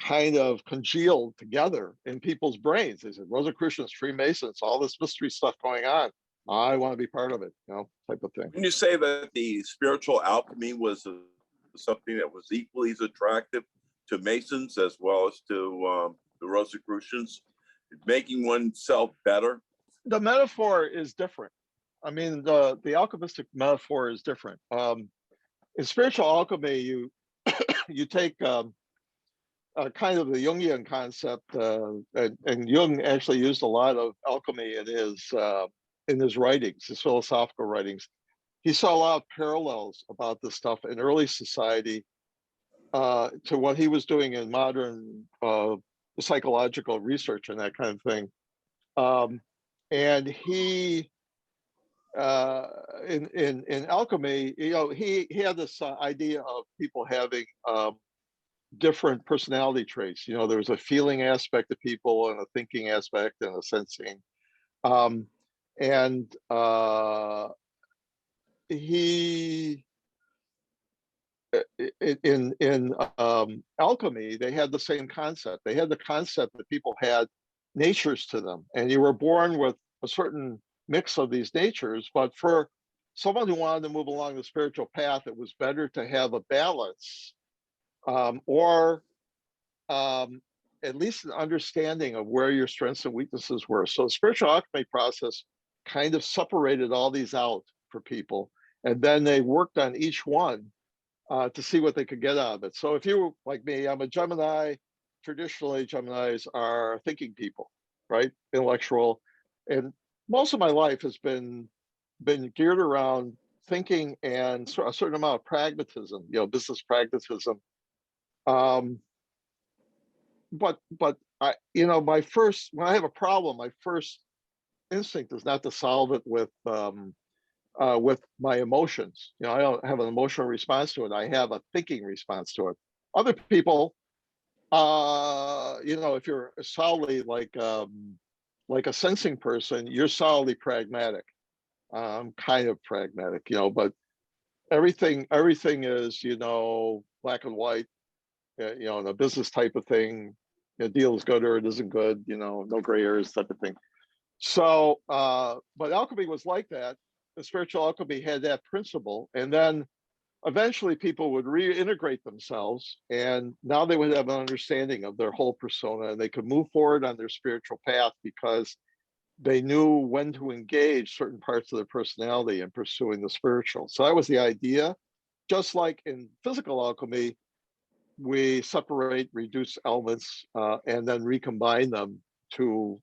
[SPEAKER 2] kind of congealed together in people's brains. They said, Rosicrucians, Freemasons, all this mystery stuff going on. I want to be part of it, you know, type of thing.
[SPEAKER 3] When you say that the spiritual alchemy was something that was equally as attractive to Masons as well as to the Rosicrucians, making oneself better?
[SPEAKER 2] The metaphor is different. I mean, the alchemistic metaphor is different. In spiritual alchemy, you take kind of the Jungian concept, and Jung actually used a lot of alchemy in his writings, his philosophical writings. He saw a lot of parallels about this stuff in early society to what he was doing in modern psychological research and that kind of thing. And he, in alchemy, you know, he had this idea of people having different personality traits. You know, there was a feeling aspect of people and a thinking aspect and a sensing. He in alchemy, they had the same concept. They had the concept that people had natures to them, and you were born with a certain mix of these natures. But for someone who wanted to move along the spiritual path, it was better to have a balance, or at least an understanding of where your strengths and weaknesses were. So the spiritual alchemy process kind of separated all these out for people, and then they worked on each one to see what they could get out of it. So if you, like me, I'm a Gemini. Traditionally, Geminis are thinking people, right? Intellectual. And most of my life has been geared around thinking and a certain amount of pragmatism, you know, business pragmatism. But I, you know, when I have a problem, my first instinct is not to solve it with with my emotions. You know, I don't have an emotional response to it. I have a thinking response to it. Other people, you know, if you're solidly like a sensing person, you're solidly pragmatic. I'm kind of pragmatic, you know, but everything is, you know, black and white, you know, in a business type of thing. The deal is good or it isn't good, you know, no gray areas type of thing. So, but alchemy was like that. The spiritual alchemy had that principle, and then eventually people would reintegrate themselves, and now they would have an understanding of their whole persona, and they could move forward on their spiritual path because they knew when to engage certain parts of their personality in pursuing the spiritual. So that was the idea. Just like in physical alchemy, we separate, reduce elements, and then recombine them to,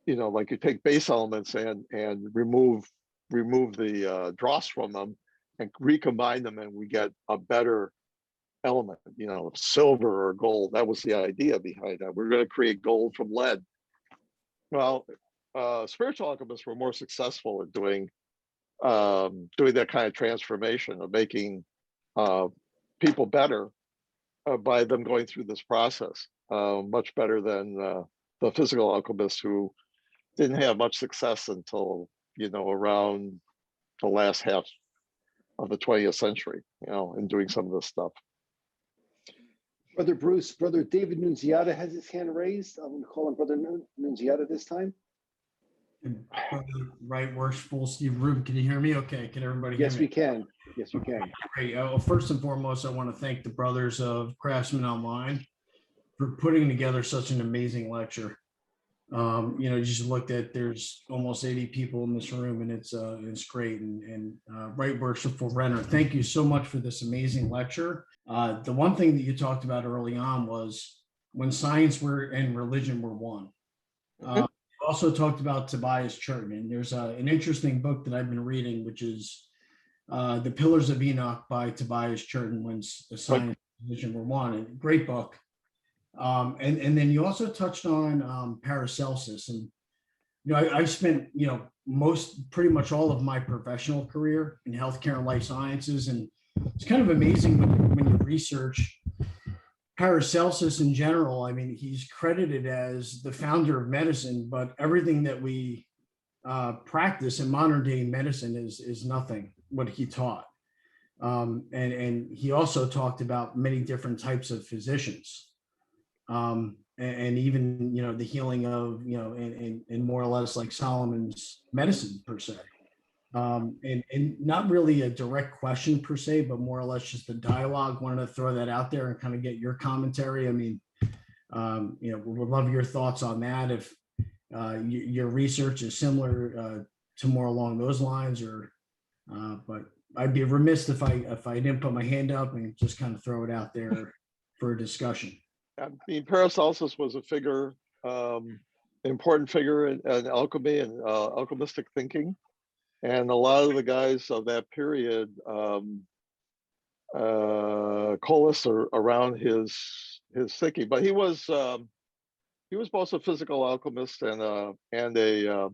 [SPEAKER 2] you know, like you take base elements and remove the dross from them and recombine them, and we get a better element, you know, silver or gold. That was the idea behind that. We're going to create gold from lead. Well, spiritual alchemists were more successful in doing that kind of transformation, of making people better by them going through this process, much better than the physical alchemists, who didn't have much success until, you know, around the last half of the 20th century, you know, in doing some of this stuff.
[SPEAKER 1] Brother Bruce, Brother David Nunziata has his hand raised. I'm going to call on Brother Nunziata this time.
[SPEAKER 4] Right, worshipful Steve Rubin, can you hear me? Okay, can everybody hear me?
[SPEAKER 1] Yes, we can. Yes, we can.
[SPEAKER 4] Great. Well, first and foremost, I want to thank the brothers of Craftsman Online for putting together such an amazing lecture. You know, you just looked at, there's almost 80 people in this room, and it's great. And Right Worshipful Renner, thank you so much for this amazing lecture. The one thing that you talked about early on was when science and religion were one. Also talked about Tobias Churton, and there's an interesting book that I've been reading, which is The Pillars of Enoch by Tobias Churton, when science and religion were one. And great book. And then you also touched on Paracelsus, and you know, I've spent, you know, pretty much all of my professional career in healthcare and life sciences, and it's kind of amazing when you research Paracelsus in general. I mean, he's credited as the founder of medicine, but everything that we practice in modern day medicine is nothing what he taught. And he also talked about many different types of physicians. And even, you know, the healing of, you know, and more or less like Solomon's medicine per se. And not really a direct question per se, but more or less just a dialogue. Wanted to throw that out there and kind of get your commentary. I mean, you know, we would love your thoughts on that. If your research is similar to more along those lines, or, but I'd be remiss if I didn't put my hand up and just kind of throw it out there for a discussion.
[SPEAKER 2] I mean, Paracelsus was a figure, important figure in alchemy and alchemistic thinking. And a lot of the guys of that period coalesced around his thinking. But he was both a physical alchemist and a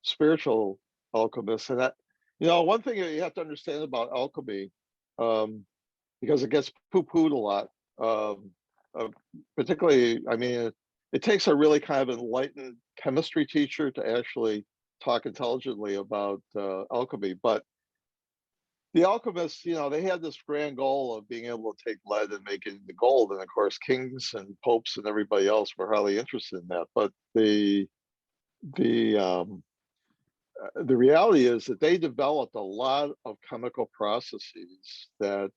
[SPEAKER 2] spiritual alchemist. And that, you know, one thing that you have to understand about alchemy, because it gets poo-pooed a lot, particularly, I mean, it takes a really kind of enlightened chemistry teacher to actually talk intelligently about alchemy. But the alchemists, you know, they had this grand goal of being able to take lead and make it into gold. And of course, kings and popes and everybody else were highly interested in that. But the reality is that they developed a lot of chemical processes that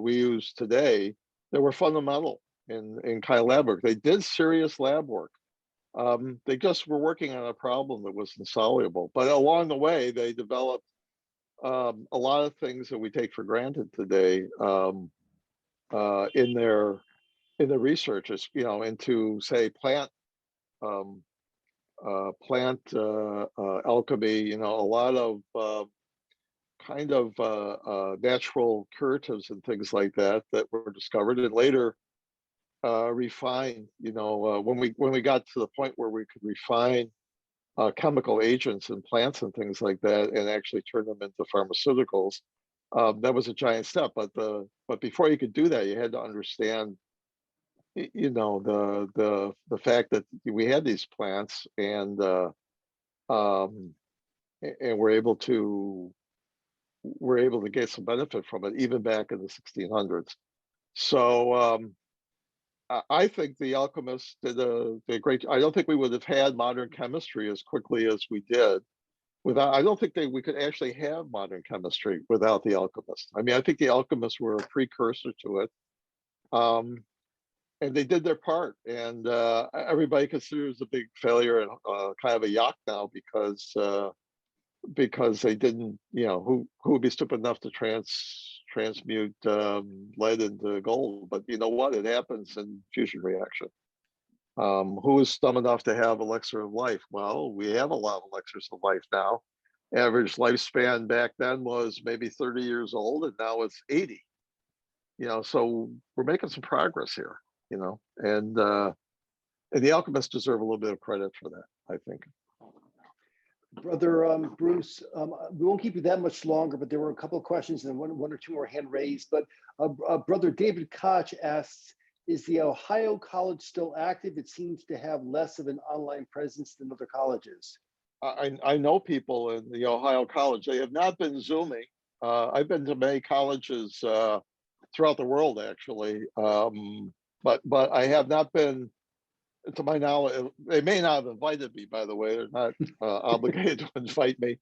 [SPEAKER 2] we use today that were fundamental in kind of lab work. They did serious lab work. They just were working on a problem that was insoluble. But along the way, they developed a lot of things that we take for granted today in their researches, you know, into, say, plant alchemy, you know, a lot of kind of natural curatives and things like that were discovered and later refined. You know, when we got to the point where we could refine chemical agents in plants and things like that, and actually turn them into pharmaceuticals. That was a giant step, but before you could do that, you had to understand, you know, the fact that we had these plants, and we're able to get some benefit from it even back in the 1600s. So I think the alchemists did a great. I don't think we would have had modern chemistry as quickly as we did without. I don't think we could actually have modern chemistry without the alchemists. I mean, I think the alchemists were a precursor to it, and they did their part. And everybody considers a big failure and kind of a yacht now because they didn't. You know, who would be stupid enough to transmute lead into gold? But you know what? It happens in fusion reaction. Who is dumb enough to have elixir of life? Well, we have a lot of elixirs of life now. Average lifespan back then was maybe 30 years old, and now it's 80. You know, so we're making some progress here. You know, and the alchemists deserve a little bit of credit for that, I think.
[SPEAKER 1] Brother Bruce, we won't keep you that much longer, but there were a couple of questions and one or two more hand raised. But Brother David Koch asks, is the Ohio College still active? It seems to have less of an online presence than other colleges.
[SPEAKER 2] I know people in the Ohio College. They have not been Zooming. I've been to many colleges throughout the world, actually, but I have not been. To my knowledge, they may not have invited me, by the way. They're not obligated to invite me,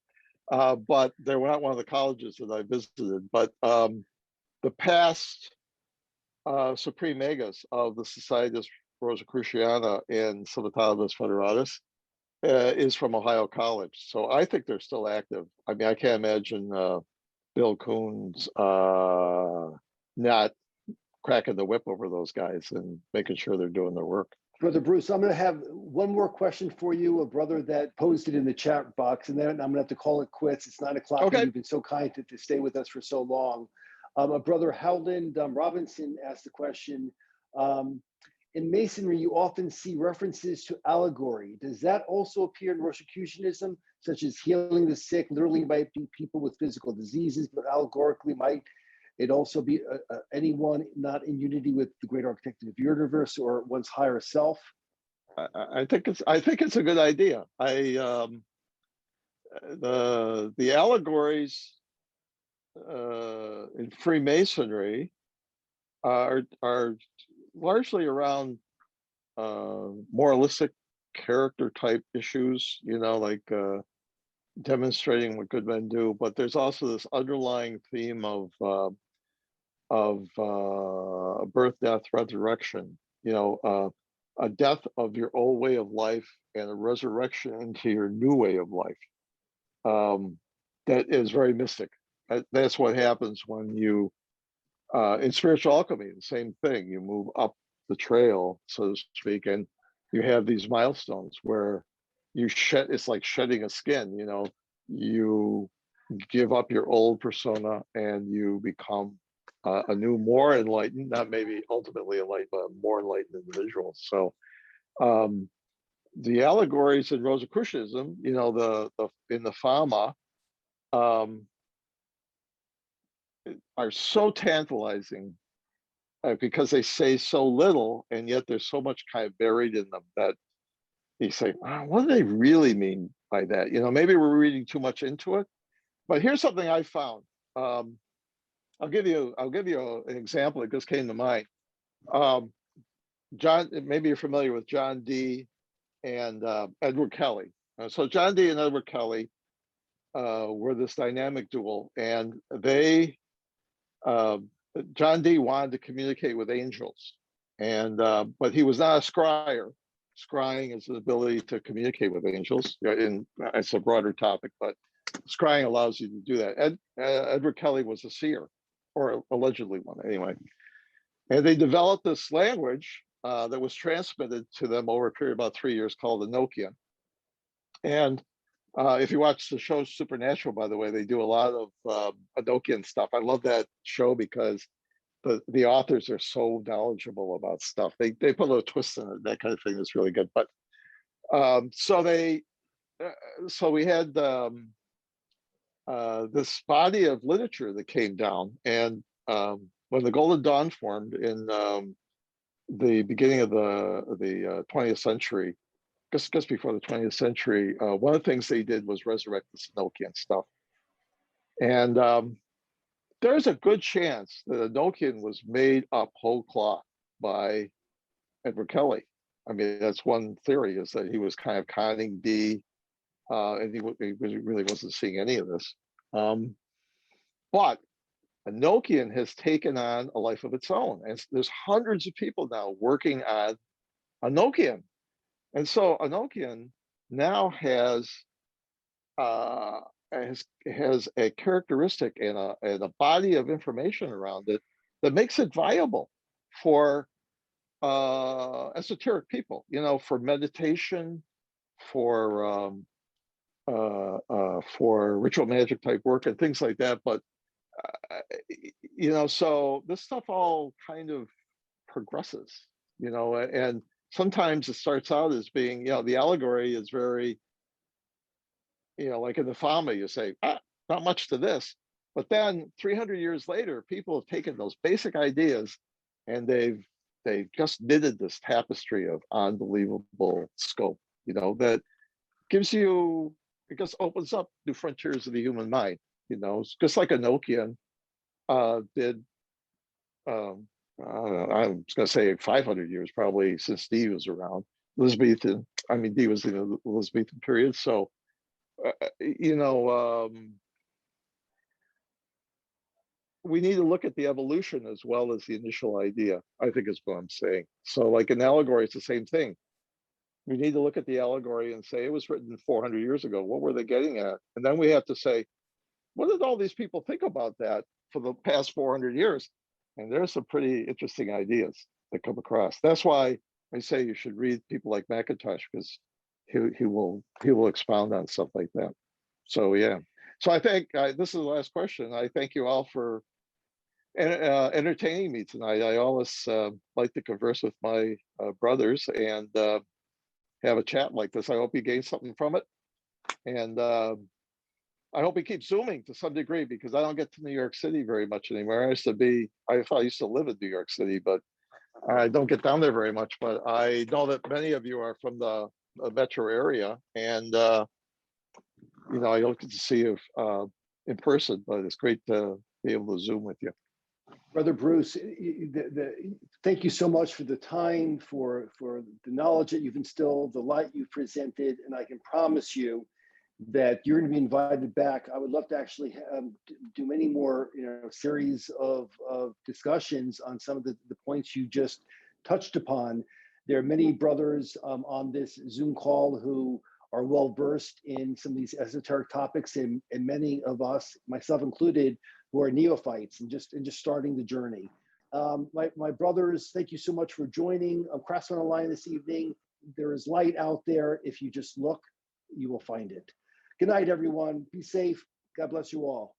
[SPEAKER 2] but they were not one of the colleges that I visited. But the past Supreme Magus of the Societas Rosicruciana in Civitas Federatis is from Ohio College. So I think they're still active. I mean, I can't imagine Bill Coons not cracking the whip over those guys and making sure they're doing their work.
[SPEAKER 1] Brother Bruce, I'm going to have one more question for you, a brother that posted in the chat box, and then I'm going to have to call it quits. It's 9 o'clock,
[SPEAKER 2] okay.
[SPEAKER 1] And you've been so kind to stay with us for so long. Brother Howland Robinson asked the question, in Masonry, you often see references to allegory. Does that also appear in Rosicrucianism, such as healing the sick, literally might be people with physical diseases, but allegorically might it also be anyone not in unity with the great architect of the universe or one's higher self?
[SPEAKER 2] I think it's a good idea. The allegories in Freemasonry are largely around moralistic character type issues, you know, like demonstrating what good men do. But there's also this underlying theme of birth, death, resurrection, you know, a death of your old way of life and a resurrection into your new way of life. That is very mystic. That's what happens when you, in spiritual alchemy, the same thing. You move up the trail, so to speak, and you have these milestones where you shed, it's like shedding a skin, you know, you give up your old persona and you become a new, more enlightened, not maybe ultimately enlightened, but more enlightened individual. So the allegories in Rosicrucianism, you know, the in the Fama, are so tantalizing because they say so little, and yet there's so much kind of buried in them that you say, oh, what do they really mean by that? You know, maybe we're reading too much into it. But here's something I found. I'll give you an example that just came to mind. John, maybe you're familiar with John Dee and Edward Kelly. So John Dee and Edward Kelly were this dynamic duo, and they, John Dee wanted to communicate with angels, and but he was not a scryer. Scrying is the ability to communicate with angels. And it's a broader topic, but scrying allows you to do that. Edward Kelly was a seer, or allegedly one anyway. And they developed this language that was transmitted to them over a period of about 3 years called Enochian. And if you watch the show Supernatural, by the way, they do a lot of Enochian stuff. I love that show because the authors are so knowledgeable about stuff. They put a little twist in it, that kind of thing is really good. But so they so we had this body of literature that came down, and when the Golden Dawn formed in the beginning of the 20th century, just before the 20th century, one of the things they did was resurrect the Enochian stuff. And there's a good chance that Enochian was made up whole cloth by Edward Kelly. I mean, that's one theory, is that he was kind of conning Dee, and he really wasn't seeing any of this. But Enochian has taken on a life of its own, and there's hundreds of people now working on Enochian. And so Enochian now has a characteristic and a body of information around it that makes it viable for esoteric people, you know, for meditation, for ritual magic type work and things like that. But you know, so this stuff all kind of progresses, you know, and sometimes it starts out as being, you know, the allegory is very, you know, like in the Fama, you say, not much to this. But then 300 years later, people have taken those basic ideas and they've just knitted this tapestry of unbelievable scope, you know, that gives you, it just opens up new frontiers of the human mind, you know. It's just like Enochian did, I don't know, I was going to say 500 years, probably since Dee was around. Elizabethan, I mean, Dee was in the Elizabethan period. So, you know, we need to look at the evolution as well as the initial idea, I think is what I'm saying. So like an allegory, it's the same thing. We need to look at the allegory and say, it was written 400 years ago. What were they getting at? And then we have to say, what did all these people think about that for the past 400 years? And there's some pretty interesting ideas that come across. That's why I say you should read people like McIntosh, because he will expound on stuff like that. So yeah. So I think this is the last question. I thank you all for entertaining me tonight. I always like to converse with my brothers and have a chat like this. I hope you gain something from it. And I hope he keeps zooming to some degree, because I don't get to New York City very much anymore. I used to live in New York City, but I don't get down there very much. But I know that many of you are from the metro area, and you know, I don't get to see you in person, but it's great to be able to Zoom with you.
[SPEAKER 1] Brother Bruce, thank you so much for the time, for the knowledge that you've instilled, the light you've presented, and I can promise you that you're going to be invited back. I would love to actually do many more, you know, series of discussions on some of the points you just touched upon. There are many brothers on this Zoom call who are well versed in some of these esoteric topics, and many of us, myself included, who are neophytes and just starting the journey. My brothers, thank you so much for joining Craftsman Online this evening. There is light out there. If you just look, you will find it. Good night, everyone. Be safe. God bless you all.